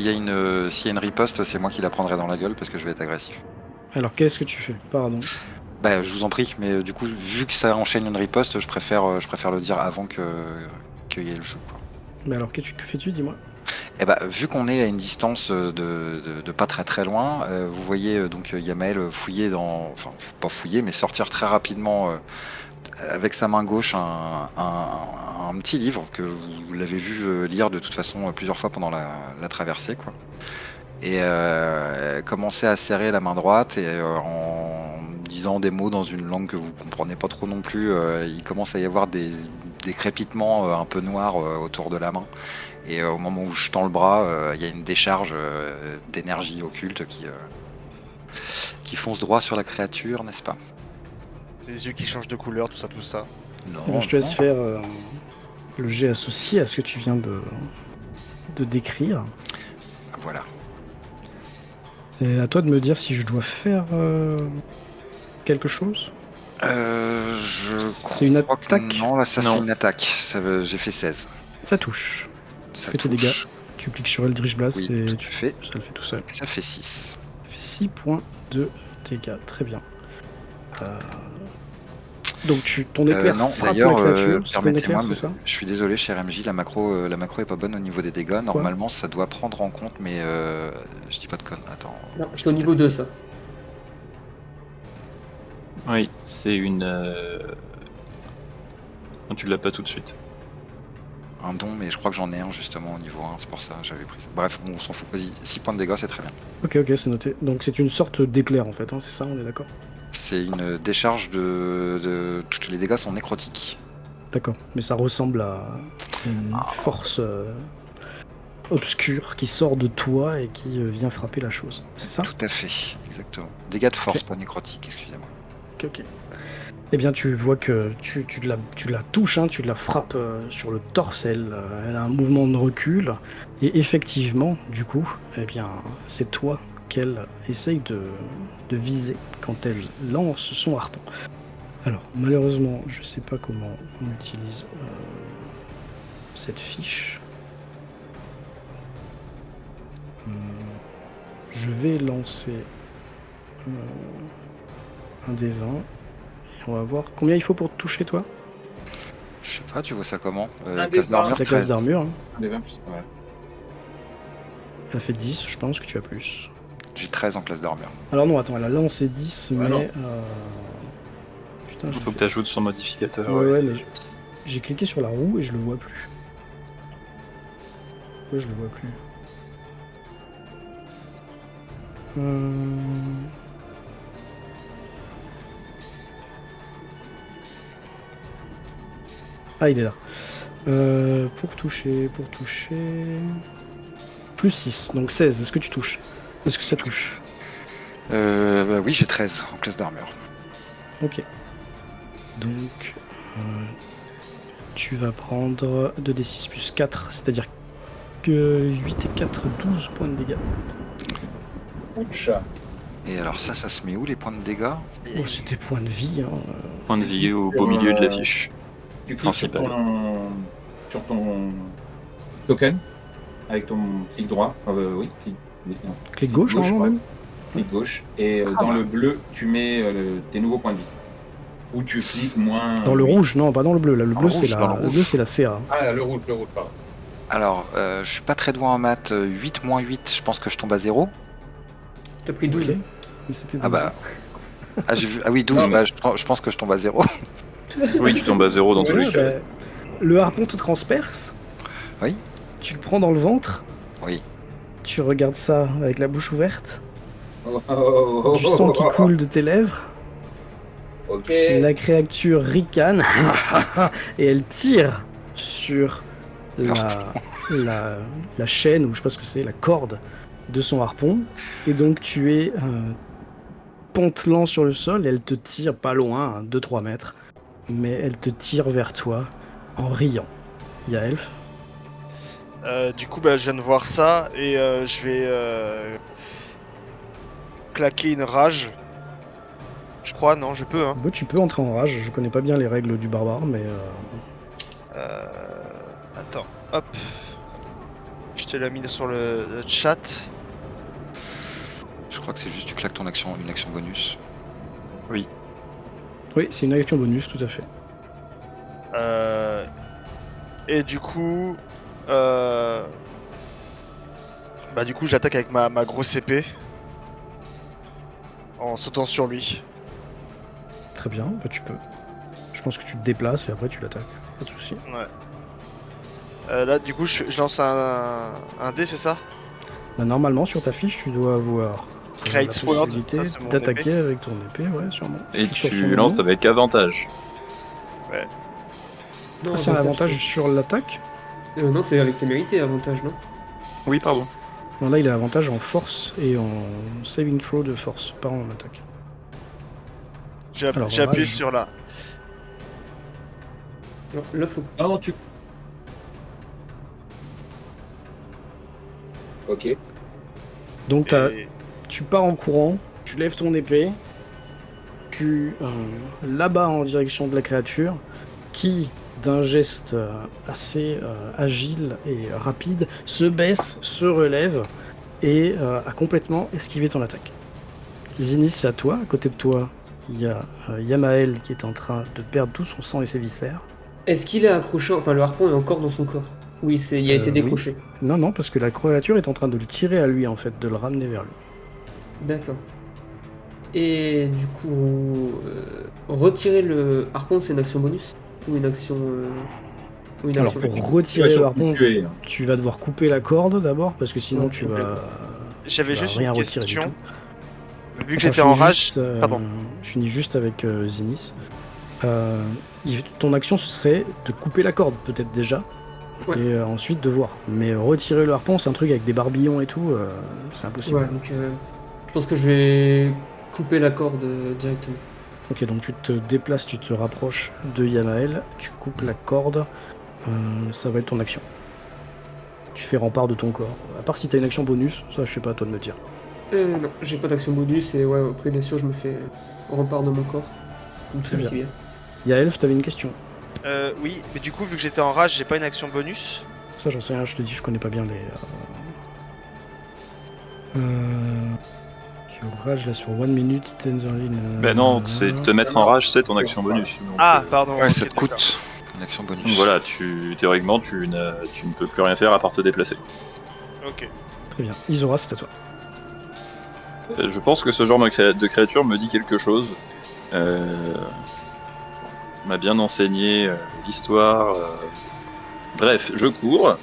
[SPEAKER 5] y a une riposte, c'est moi qui la prendrai dans la gueule parce que je vais être agressif.
[SPEAKER 1] Alors qu'est-ce que tu fais? Pardon.
[SPEAKER 5] Bah, je vous en prie, mais du coup, vu que ça enchaîne une riposte, je préfère le dire avant qu'il y ait le jeu, quoi.
[SPEAKER 1] Mais alors que fais-tu, dis-moi?
[SPEAKER 5] Eh bah, vu qu'on est à une distance de pas très très loin, vous voyez donc Yamael fouiller enfin pas fouiller, mais sortir très rapidement avec sa main gauche un petit livre que vous l'avez vu lire de toute façon plusieurs fois pendant la traversée, quoi. Et commencer à serrer la main droite et en disant des mots dans une langue que vous comprenez pas trop non plus, il commence à y avoir des crépitements un peu noirs autour de la main. Et au moment où je tends le bras, il y a une décharge d'énergie occulte qui fonce droit sur la créature, n'est-ce pas?
[SPEAKER 4] Les yeux qui changent de couleur, tout ça.
[SPEAKER 5] Non.
[SPEAKER 1] Eh ben, je te laisse faire le jet associé à ce que tu viens de décrire.
[SPEAKER 5] Voilà.
[SPEAKER 1] Et à toi de me dire si je dois faire quelque chose. C'est une
[SPEAKER 5] crois que
[SPEAKER 1] attaque?
[SPEAKER 5] non, là ça
[SPEAKER 3] Non.
[SPEAKER 5] c'est une attaque. J'ai fait 16.
[SPEAKER 1] Ça touche.
[SPEAKER 5] Ça
[SPEAKER 1] Fais tes
[SPEAKER 5] touche.
[SPEAKER 1] dégâts. Tu cliques sur Eldritch Blast
[SPEAKER 5] Oui,
[SPEAKER 1] et
[SPEAKER 5] tout à fait.
[SPEAKER 1] ça le fait tout seul.
[SPEAKER 5] Ça fait 6.
[SPEAKER 1] Ça fait 6 points de dégâts. Très bien. Donc ton éclair
[SPEAKER 5] Non,
[SPEAKER 1] frappe la
[SPEAKER 5] d'ailleurs,
[SPEAKER 1] créature. C'est ton
[SPEAKER 5] permettez-moi,
[SPEAKER 1] éclair, c'est ça?
[SPEAKER 5] je suis désolé, cher MJ, la macro est pas bonne au niveau des dégâts. Normalement, ça doit prendre en compte, mais je dis pas de connes. Attends.
[SPEAKER 6] Non, c'est au niveau 2 ça.
[SPEAKER 3] oui, c'est une. Non, tu l'as pas tout de suite.
[SPEAKER 5] Un don, mais je crois que j'en ai un justement au niveau 1, c'est pour ça que j'avais pris ça. Bref, on s'en fout. Vas-y, 6 points de dégâts, c'est très bien.
[SPEAKER 1] Ok, c'est noté. Donc c'est une sorte d'éclair en fait, hein, c'est ça, on est d'accord?
[SPEAKER 5] C'est une décharge de. Tous les dégâts sont nécrotiques.
[SPEAKER 1] D'accord, mais ça ressemble à une force obscure qui sort de toi et qui vient frapper la chose. C'est ça?
[SPEAKER 5] Tout à fait, exactement. Dégâts de force,
[SPEAKER 1] Ok.
[SPEAKER 5] pas nécrotiques, excusez-moi.
[SPEAKER 1] Ok. Eh bien, tu vois que tu la touches, hein, tu la frappes sur le torse, elle a un mouvement de recul, et effectivement, du coup, eh bien, c'est toi qu'elle essaye de viser quand elle lance son harpon. Alors, malheureusement, je sais pas comment on utilise cette fiche. Je vais lancer un des 20. On va voir combien il faut pour te toucher, toi.
[SPEAKER 5] Je sais pas, tu vois ça comment
[SPEAKER 2] Un
[SPEAKER 5] classe
[SPEAKER 2] des
[SPEAKER 5] d'armure,
[SPEAKER 1] C'est ta classe
[SPEAKER 5] 13.
[SPEAKER 1] d'armure. Hein.
[SPEAKER 2] Des 20 plus. Voilà.
[SPEAKER 1] Ça fait 10, je pense que tu as plus.
[SPEAKER 5] J'ai 13 en classe d'armure.
[SPEAKER 1] Alors non, attends, elle a lancé 10,
[SPEAKER 2] Ah
[SPEAKER 1] mais...
[SPEAKER 2] non.
[SPEAKER 1] Putain, j'ai
[SPEAKER 3] Faut que
[SPEAKER 1] fait-
[SPEAKER 3] tu ajoutes son modificateur.
[SPEAKER 1] Ouais, mais j'ai cliqué sur la roue et je le vois plus. Pourquoi je le vois plus? Ah, il est là. Pour toucher... Plus 6, donc 16. Est-ce que tu touches? Est-ce que ça touche?
[SPEAKER 5] Oui, j'ai 13 en classe d'armure.
[SPEAKER 1] Ok. Donc, tu vas prendre 2d6 plus 4, c'est-à-dire que 8 et 4, 12 points de dégâts.
[SPEAKER 2] Ouch.
[SPEAKER 5] Et alors ça se met où les points de dégâts?
[SPEAKER 1] Oh, c'est des points de vie, hein.
[SPEAKER 3] Point de vie au beau milieu de l'affiche.
[SPEAKER 2] Tu cliques sur
[SPEAKER 3] Principal.
[SPEAKER 2] sur ton token avec ton clic droit. Oui, oui, non.
[SPEAKER 1] Clic gauche,
[SPEAKER 2] je
[SPEAKER 1] normalement,
[SPEAKER 2] crois.
[SPEAKER 1] même.
[SPEAKER 2] Clic gauche. Et dans le bleu, tu mets tes nouveaux points de vie. Ou tu cliques moins.
[SPEAKER 1] Dans le rouge, non, pas dans le bleu. Là, le
[SPEAKER 5] Dans
[SPEAKER 1] bleu,
[SPEAKER 5] le rouge,
[SPEAKER 1] c'est
[SPEAKER 5] dans
[SPEAKER 1] la...
[SPEAKER 5] le
[SPEAKER 1] le
[SPEAKER 5] rouge.
[SPEAKER 1] bleu, c'est la CA.
[SPEAKER 2] Ah, le rouge, pardon.
[SPEAKER 5] Alors, je suis pas très doué en maths. 8 moins 8, je pense que je tombe à 0.
[SPEAKER 6] T'as pris 12.
[SPEAKER 1] Ok. Mais c'était
[SPEAKER 5] Ah bah... Ah, j'ai vu... ah oui, 12,
[SPEAKER 2] Non, mais-
[SPEAKER 5] je pense que je tombe à 0.
[SPEAKER 3] Oui, tu tombes à 0 dans tous
[SPEAKER 1] Voilà,
[SPEAKER 3] les cas.
[SPEAKER 1] bah, le harpon te transperce.
[SPEAKER 5] Oui.
[SPEAKER 1] Tu le prends dans le ventre.
[SPEAKER 5] Oui.
[SPEAKER 1] Tu regardes ça avec la bouche ouverte.
[SPEAKER 2] Oh,
[SPEAKER 1] Du sang qui coule de tes lèvres.
[SPEAKER 2] Ok.
[SPEAKER 1] La créature ricane et elle tire sur la chaîne, ou je sais pas ce que c'est, la corde de son harpon. Et donc tu es pantelant sur le sol et elle te tire pas loin, 2-3 mètres. Mais elle te tire vers toi en riant. Il y a Elf.
[SPEAKER 4] Du coup, je viens de voir ça et je vais claquer une rage. Je crois, non, je peux, hein.
[SPEAKER 1] Bah, tu peux entrer en rage, je connais pas bien les règles du barbare, mais...
[SPEAKER 4] Attends, hop. Je te l'ai mis sur le chat.
[SPEAKER 5] Je crois que c'est juste tu claques une action bonus.
[SPEAKER 1] Oui, c'est une action bonus, tout à fait.
[SPEAKER 4] Et du coup... du coup, j'attaque avec ma grosse épée. En sautant sur lui.
[SPEAKER 1] Très bien, bah tu peux. Je pense que tu te déplaces et après tu l'attaques, pas de soucis.
[SPEAKER 4] Ouais. Là, du coup, je lance un dé, c'est ça?
[SPEAKER 1] Bah, normalement, sur ta fiche, tu dois avoir
[SPEAKER 4] Great
[SPEAKER 1] la
[SPEAKER 4] Sword,
[SPEAKER 1] possibilité
[SPEAKER 4] ça, c'est mon
[SPEAKER 1] d'attaquer avec ton épée, ouais, sûrement.
[SPEAKER 3] Et
[SPEAKER 1] Clique sur son
[SPEAKER 3] tu lances
[SPEAKER 1] nom.
[SPEAKER 3] avec avantage.
[SPEAKER 6] Non,
[SPEAKER 1] Ah, c'est un avantage sur l'attaque.
[SPEAKER 6] Non, c'est avec tes mérités, avantage, non?
[SPEAKER 3] Oui, pardon.
[SPEAKER 1] Non, là, il a avantage en force et en saving throw de force, pas en attaque. Alors,
[SPEAKER 4] J'ai appuyé
[SPEAKER 1] rage.
[SPEAKER 4] sur la...
[SPEAKER 6] Non, là, faut.
[SPEAKER 2] Non, tu. Ok.
[SPEAKER 1] Donc,
[SPEAKER 4] et-
[SPEAKER 1] tu pars en courant, tu lèves ton épée, tu l'abats en direction de la créature, qui, d'un geste assez agile et rapide, se baisse, se relève et a complètement esquivé ton attaque. Zinnis, c'est à toi. À côté de toi, il y a Yamael qui est en train de perdre tout son sang et ses viscères.
[SPEAKER 6] Est-ce qu'il est accroché? Enfin, le harpon est encore dans son corps. Oui, il a été
[SPEAKER 1] Oui.
[SPEAKER 6] décroché.
[SPEAKER 1] Non, non, parce que la créature est en train de le tirer à lui, en fait, de le ramener vers lui.
[SPEAKER 6] D'accord. Et du coup, retirer le harpon, c'est une action bonus? Ou une action. Ou une
[SPEAKER 1] Alors,
[SPEAKER 6] action.
[SPEAKER 1] pour retirer le harpon,
[SPEAKER 2] tuer.
[SPEAKER 1] tu vas devoir couper la corde d'abord, parce que sinon
[SPEAKER 6] Ouais,
[SPEAKER 1] tu
[SPEAKER 6] complètement.
[SPEAKER 1] vas...
[SPEAKER 4] J'avais
[SPEAKER 1] tu vas
[SPEAKER 4] juste
[SPEAKER 1] rien
[SPEAKER 4] une
[SPEAKER 1] retirer du
[SPEAKER 4] question.
[SPEAKER 1] tout.
[SPEAKER 4] Vu que
[SPEAKER 1] Attends,
[SPEAKER 4] j'étais en
[SPEAKER 1] je finis
[SPEAKER 4] rage...
[SPEAKER 1] juste,
[SPEAKER 4] Pardon.
[SPEAKER 1] Je finis juste avec Zinnis. Ton action, ce serait de couper la corde, peut-être déjà,
[SPEAKER 6] Ouais.
[SPEAKER 1] et ensuite de voir. Mais retirer le harpon, c'est un truc avec des barbillons et tout, c'est impossible.
[SPEAKER 6] Ouais, donc je pense que je vais couper la corde directement.
[SPEAKER 1] Ok, donc tu te déplaces, tu te rapproches de Yamael, tu coupes la corde, ça va être ton action. Tu fais rempart de ton corps. À part si t'as une action bonus, ça je sais pas, à toi de me dire.
[SPEAKER 6] Non, j'ai pas d'action bonus et ouais, après bien sûr je me fais rempart de mon corps. Donc,
[SPEAKER 1] Très bien.
[SPEAKER 6] c'est bien.
[SPEAKER 1] Yaelf, t'avais une question.
[SPEAKER 4] Oui, mais du coup, vu que j'étais en rage, j'ai pas une action bonus.
[SPEAKER 1] Ça j'en sais rien, je te dis, je connais pas bien les... Your rage là sur 1 minute, Tenzerlin...
[SPEAKER 3] Ben non, c'est te mettre en rage, c'est ton action bonus. Donc,
[SPEAKER 4] Ah, pardon.
[SPEAKER 5] Ouais,
[SPEAKER 4] ok,
[SPEAKER 5] ça te
[SPEAKER 4] d'accord.
[SPEAKER 5] coûte une action bonus.
[SPEAKER 3] donc voilà, théoriquement, tu ne peux plus rien faire à part te déplacer.
[SPEAKER 4] Ok.
[SPEAKER 1] Très bien. Isora, c'est à toi.
[SPEAKER 3] Je pense que ce genre de créature me dit quelque chose. M'a bien enseigné l'histoire. Bref, je cours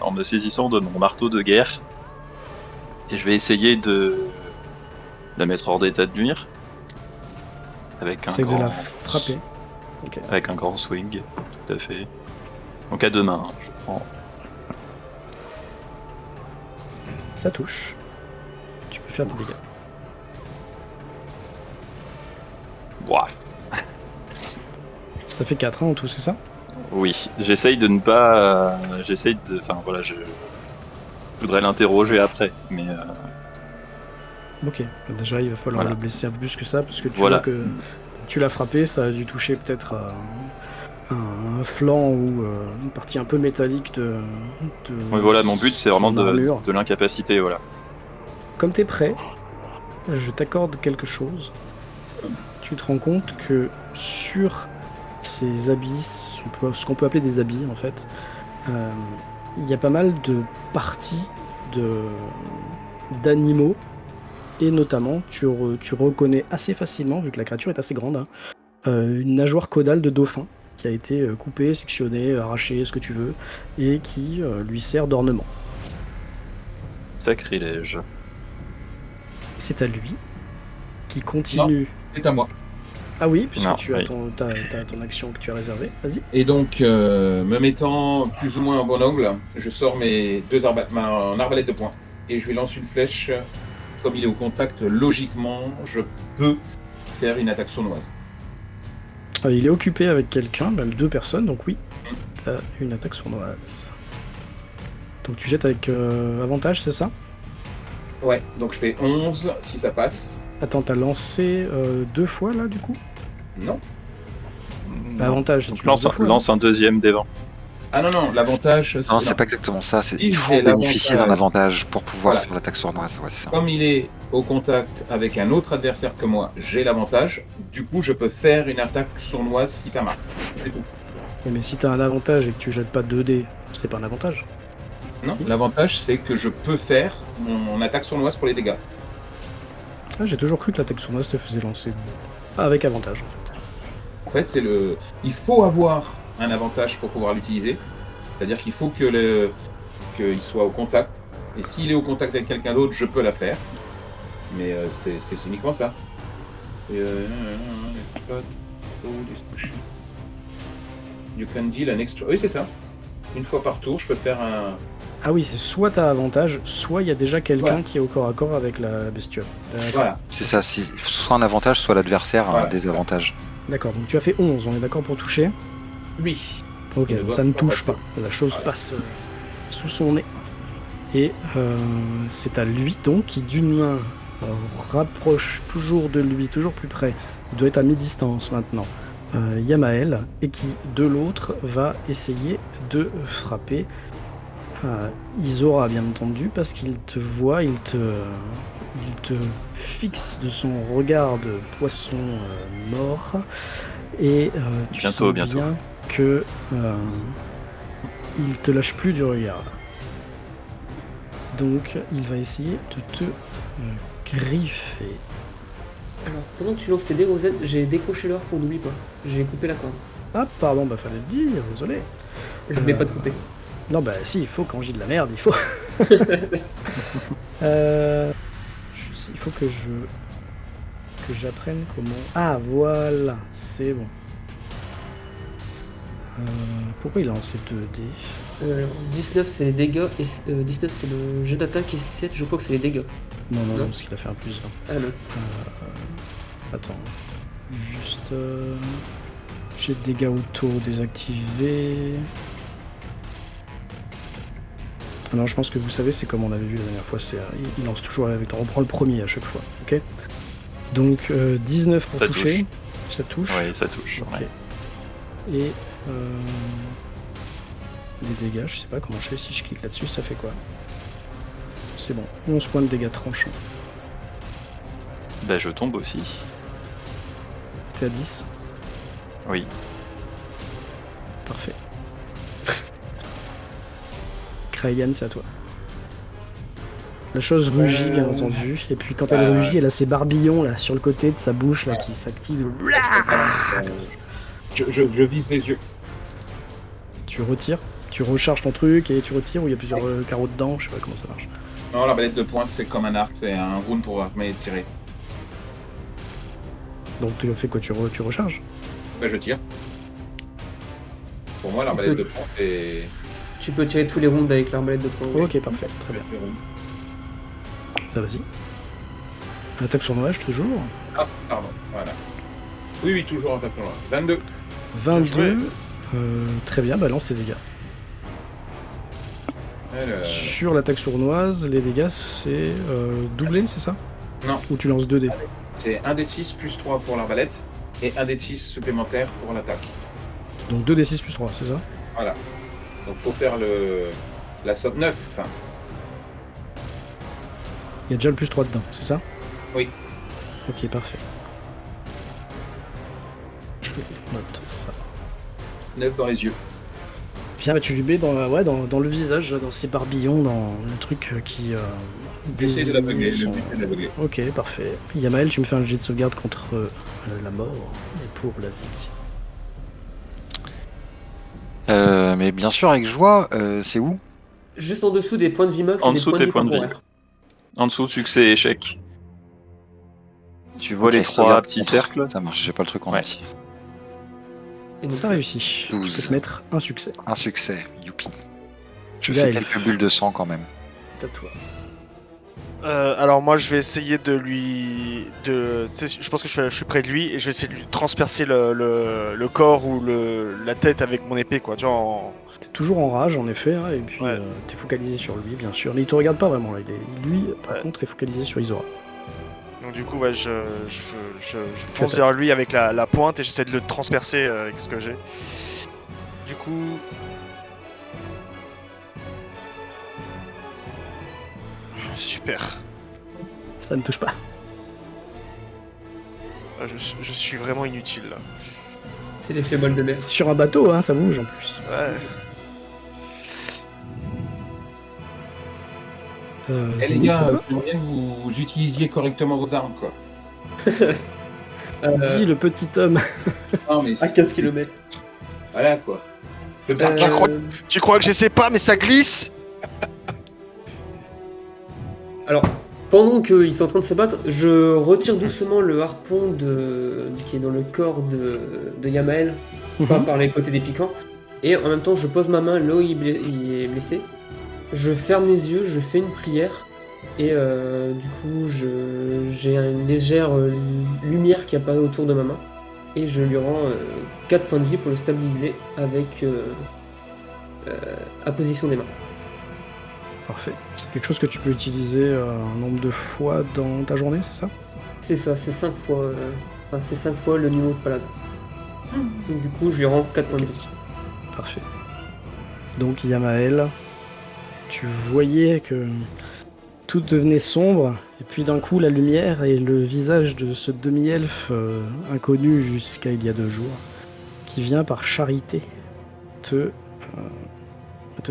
[SPEAKER 3] en me saisissant de mon marteau de guerre. Et je vais essayer de la mettre hors d'état de nuire. Avec un
[SPEAKER 1] C'est de
[SPEAKER 3] grand...
[SPEAKER 1] la frapper. Ok.
[SPEAKER 3] Avec un grand swing, tout à fait. Donc à deux mains, je prends.
[SPEAKER 1] Ça touche. Tu peux faire tes dégâts.
[SPEAKER 3] Ouah.
[SPEAKER 1] Ça fait 4 en tout, c'est ça?
[SPEAKER 3] Oui, j'essaye de ne pas. Enfin voilà, je voudrais l'interroger après, mais.
[SPEAKER 1] Ok. Déjà, il va falloir
[SPEAKER 3] Voilà.
[SPEAKER 1] le blesser un peu plus que ça, parce que tu
[SPEAKER 3] Voilà.
[SPEAKER 1] vois que tu l'as frappé, ça a dû toucher peut-être un flanc ou une partie un peu métallique de
[SPEAKER 3] Oui, voilà, mon but c'est vraiment
[SPEAKER 1] son armure.
[SPEAKER 3] de l'incapacité, voilà.
[SPEAKER 1] Comme t'es prêt, je t'accorde quelque chose. Tu te rends compte que sur ces abysses, ce qu'on peut appeler des abysses en fait, il y a pas mal de parties d'animaux, et notamment tu reconnais assez facilement, vu que la créature est assez grande, hein, une nageoire caudale de dauphin qui a été coupée, sectionnée, arrachée, ce que tu veux, et qui lui sert d'ornement.
[SPEAKER 3] Sacrilège.
[SPEAKER 1] C'est à lui qui continue.
[SPEAKER 2] C'est à moi.
[SPEAKER 1] Ah oui, puisque
[SPEAKER 3] Non,
[SPEAKER 1] tu as
[SPEAKER 3] oui.
[SPEAKER 1] t'as ton action que tu as réservée. Vas-y.
[SPEAKER 2] Et donc, me mettant plus ou moins en bon angle, je sors mon arbalète de poing. Et je lui lance une flèche. Comme il est au contact, logiquement, je peux faire une attaque sournoise.
[SPEAKER 1] Il est occupé avec quelqu'un, même 2 personnes, donc oui, t'as une attaque sournoise. Donc tu jettes avec avantage, c'est ça?
[SPEAKER 2] Ouais, donc je fais 11 si ça passe.
[SPEAKER 1] Attends, t'as lancé 2 fois là du coup?
[SPEAKER 2] Non.
[SPEAKER 1] Bah, avantage,
[SPEAKER 3] Donc
[SPEAKER 1] tu lances 2 fois.
[SPEAKER 3] lance un deuxième des vents.
[SPEAKER 2] Ah non, l'avantage,
[SPEAKER 5] Non, c'est pas exactement ça.
[SPEAKER 2] Si
[SPEAKER 5] Il faut
[SPEAKER 2] j'ai
[SPEAKER 5] bénéficier d'un
[SPEAKER 2] l'avantage.
[SPEAKER 5] avantage pour pouvoir
[SPEAKER 2] Voilà.
[SPEAKER 5] faire l'attaque sournoise. Ouais, c'est ça.
[SPEAKER 2] Comme il est au contact avec un autre adversaire que moi, j'ai l'avantage. Du coup, je peux faire une attaque sournoise si ça marche. C'est tout.
[SPEAKER 1] Oui, mais si t'as un avantage et que tu jettes pas 2 dés, c'est pas un avantage.
[SPEAKER 2] Non,
[SPEAKER 1] Si.
[SPEAKER 2] l'avantage, c'est que je peux faire mon attaque sournoise pour les dégâts.
[SPEAKER 1] Ah, j'ai toujours cru que l'attaque sournoise te faisait lancer avec avantage en fait.
[SPEAKER 2] En fait, il faut avoir un avantage pour pouvoir l'utiliser. C'est-à-dire qu'il faut qu'il soit au contact. Et s'il est au contact avec quelqu'un d'autre, je peux la faire. Mais c'est uniquement ça. You can deal an extra. Oui, c'est ça. Une fois par tour, je peux faire un.
[SPEAKER 1] Ah oui, c'est soit t'as avantage, soit il y a déjà quelqu'un
[SPEAKER 2] Ouais.
[SPEAKER 1] qui est au corps à corps avec la bestiole.
[SPEAKER 2] Voilà.
[SPEAKER 5] C'est ça. Soit un avantage, soit l'adversaire a
[SPEAKER 2] Voilà.
[SPEAKER 5] un désavantage.
[SPEAKER 1] D'accord, donc tu as fait 11, on est d'accord pour toucher?
[SPEAKER 2] Oui.
[SPEAKER 1] Ok,
[SPEAKER 2] Le
[SPEAKER 1] donc
[SPEAKER 2] doigt
[SPEAKER 1] ça ne
[SPEAKER 2] pas
[SPEAKER 1] touche
[SPEAKER 2] passer.
[SPEAKER 1] pas. La chose
[SPEAKER 2] Ouais.
[SPEAKER 1] passe sous son nez. Et c'est à lui donc qui d'une main rapproche toujours de lui, toujours plus près. Il doit être à mi-distance maintenant. Yamael, et qui de l'autre va essayer de frapper Isora, bien entendu, parce qu'il te voit, il te fixe de son regard de poisson mort, et tu sens
[SPEAKER 3] Bientôt.
[SPEAKER 1] bien que il te lâche plus du regard. Donc il va essayer de te griffer.
[SPEAKER 6] Alors, pendant que tu lances tes dés, Rosette, j'ai décroché l'heure qu'on n'oublie pas. J'ai coupé la corde.
[SPEAKER 1] Ah pardon, bah fallait le dire, désolé.
[SPEAKER 6] Je voulais pas te couper.
[SPEAKER 1] Non bah si, il faut, quand je dis de la merde, il faut. Il faut que j'apprenne comment. Ah voilà, c'est bon. Pourquoi il a lancé 2 dés?
[SPEAKER 6] 19 c'est les dégâts, et 19 c'est le jeu d'attaque, et 7 je crois que c'est les dégâts.
[SPEAKER 1] Non,
[SPEAKER 6] Non.
[SPEAKER 1] parce qu'il a fait un plus 20.
[SPEAKER 6] Ah non.
[SPEAKER 1] Attends. Juste. J'ai de dégâts auto désactivés. Alors je pense que vous savez, c'est comme on avait vu la dernière fois, il lance toujours avec. On reprend le premier à chaque fois, ok? Donc 19 pour
[SPEAKER 3] Ça
[SPEAKER 1] toucher.
[SPEAKER 3] touche.
[SPEAKER 1] Ça touche.
[SPEAKER 3] Oui, ça touche.
[SPEAKER 1] Ok.
[SPEAKER 3] Ouais.
[SPEAKER 1] Et les dégâts, je sais pas comment je fais, si je clique là-dessus, ça fait quoi? C'est bon, 11 points de dégâts tranchants.
[SPEAKER 3] Bah, je tombe aussi.
[SPEAKER 1] T'es à 10?
[SPEAKER 3] Oui.
[SPEAKER 1] Parfait. Kragan, c'est à toi. La chose rugit, bien entendu. Et puis quand elle rugit, elle a ses barbillons là sur le côté de sa bouche là qui s'activent.
[SPEAKER 2] Je vise les yeux.
[SPEAKER 1] Tu retires, tu recharges ton truc et tu retires, ou il y a plusieurs carreaux dedans, je sais pas comment ça marche.
[SPEAKER 2] Non, l'arbalète de poing, c'est comme un arc, c'est un round pour armer et tirer.
[SPEAKER 1] Donc tu fais quoi, tu recharges?
[SPEAKER 2] Bah, je tire. Pour moi, l'arbalète de poing, c'est...
[SPEAKER 6] Tu peux tirer tous les rounds avec l'arbalète de poing. oui.
[SPEAKER 1] Ok, parfait, très bien. Ça, vas-y. Attaque sournoise, toujours.
[SPEAKER 2] Ah, pardon, voilà. Oui, toujours en tapant là. 22.
[SPEAKER 1] 22. Très bien, balance tes dégâts.
[SPEAKER 2] Alors...
[SPEAKER 1] Sur l'attaque sournoise, les dégâts c'est doublé, c'est ça?
[SPEAKER 2] Non.
[SPEAKER 1] Ou tu lances 2 dés?
[SPEAKER 2] C'est 1d6 plus 3 pour l'arbalète et 1d6 supplémentaire pour l'attaque.
[SPEAKER 1] Donc 2d6 plus 3, c'est ça?
[SPEAKER 2] Voilà. Donc faut faire la somme 9. Enfin,
[SPEAKER 1] Il y a déjà le plus 3 dedans, c'est ça?
[SPEAKER 2] oui.
[SPEAKER 1] Ok, parfait. Je note ça.
[SPEAKER 2] 9 dans les yeux.
[SPEAKER 1] Bien, bah, tu lui mets dans le visage, dans ses barbillons, dans le truc qui...
[SPEAKER 2] J'essaie de l'aveugler,
[SPEAKER 1] son-
[SPEAKER 2] le but c'est de l'aveugler.
[SPEAKER 1] Ok, parfait. Yamael, tu me fais un jet de sauvegarde contre la mort et pour la vie.
[SPEAKER 5] Mais bien sûr, avec joie, c'est où?
[SPEAKER 6] Juste en dessous des points de vie max
[SPEAKER 3] En
[SPEAKER 6] et des
[SPEAKER 3] dessous
[SPEAKER 6] points
[SPEAKER 3] tes
[SPEAKER 6] de vie
[SPEAKER 3] points de vie.
[SPEAKER 6] temporaires.
[SPEAKER 3] En dessous, succès et échec. Tu vois
[SPEAKER 5] Ok,
[SPEAKER 3] les 3
[SPEAKER 5] sauvegarde
[SPEAKER 3] petits
[SPEAKER 5] contre.
[SPEAKER 3] cercles.
[SPEAKER 5] Ça marche, j'ai pas le truc en
[SPEAKER 3] Ouais.
[SPEAKER 5] entier.
[SPEAKER 6] Et donc,
[SPEAKER 1] Ça réussit. Tu
[SPEAKER 5] 12.
[SPEAKER 1] peux te mettre un succès.
[SPEAKER 5] Un succès, youpi. Je
[SPEAKER 1] Gaël.
[SPEAKER 5] fais quelques bulles de sang quand même.
[SPEAKER 1] C'est à toi.
[SPEAKER 4] Alors moi je vais essayer de lui... Tu sais, je pense que je suis près de lui et je vais essayer de lui transpercer le corps ou la tête avec mon épée quoi, tu vois,
[SPEAKER 1] T'es toujours en rage, en effet, hein, et puis
[SPEAKER 4] Ouais.
[SPEAKER 1] t'es focalisé sur lui, bien sûr. Mais il te regarde pas vraiment, là. Lui, par
[SPEAKER 4] Ouais.
[SPEAKER 1] contre, est focalisé sur Isora.
[SPEAKER 4] Donc du coup ouais, je fonce
[SPEAKER 1] Attaque.
[SPEAKER 4] vers lui avec la pointe et j'essaie de le transpercer avec ce que j'ai. Du coup... Super.
[SPEAKER 1] Ça ne touche pas.
[SPEAKER 4] Je suis vraiment inutile là.
[SPEAKER 6] C'est l'effet bol de mer.
[SPEAKER 1] C'est sur un bateau, hein, ça bouge en plus.
[SPEAKER 4] Ouais.
[SPEAKER 2] Eh, les
[SPEAKER 1] Zénith,
[SPEAKER 2] gars,
[SPEAKER 1] c'est à toi.
[SPEAKER 2] j'aimerais bien que vous utilisiez correctement vos armes, quoi.
[SPEAKER 1] Dis le petit homme.
[SPEAKER 2] Non, mais
[SPEAKER 6] À 15 km.
[SPEAKER 2] voilà, quoi. Je
[SPEAKER 4] Ça, tu crois que je sais pas mais ça glisse?
[SPEAKER 6] Alors, pendant qu'ils sont en train de se battre, je retire doucement le harpon qui est dans le corps de Yamael, pas par les côtés des piquants, et en même temps je pose ma main là où il est blessé, je ferme les yeux, je fais une prière, et du coup j'ai une légère lumière qui apparaît autour de ma main, et je lui rends 4 points de vie pour le stabiliser avec apposition des mains.
[SPEAKER 1] Parfait. C'est quelque chose que tu peux utiliser un nombre de fois dans ta journée, c'est ça?
[SPEAKER 6] C'est ça, c'est 5 fois, c'est 5 fois le niveau de paladin. Donc du coup, je lui rends 4 points de vie.
[SPEAKER 1] Parfait. Donc Yamael, tu voyais que tout devenait sombre, et puis d'un coup la lumière et le visage de ce demi-elfe inconnu jusqu'à il y a 2 jours, qui vient par charité te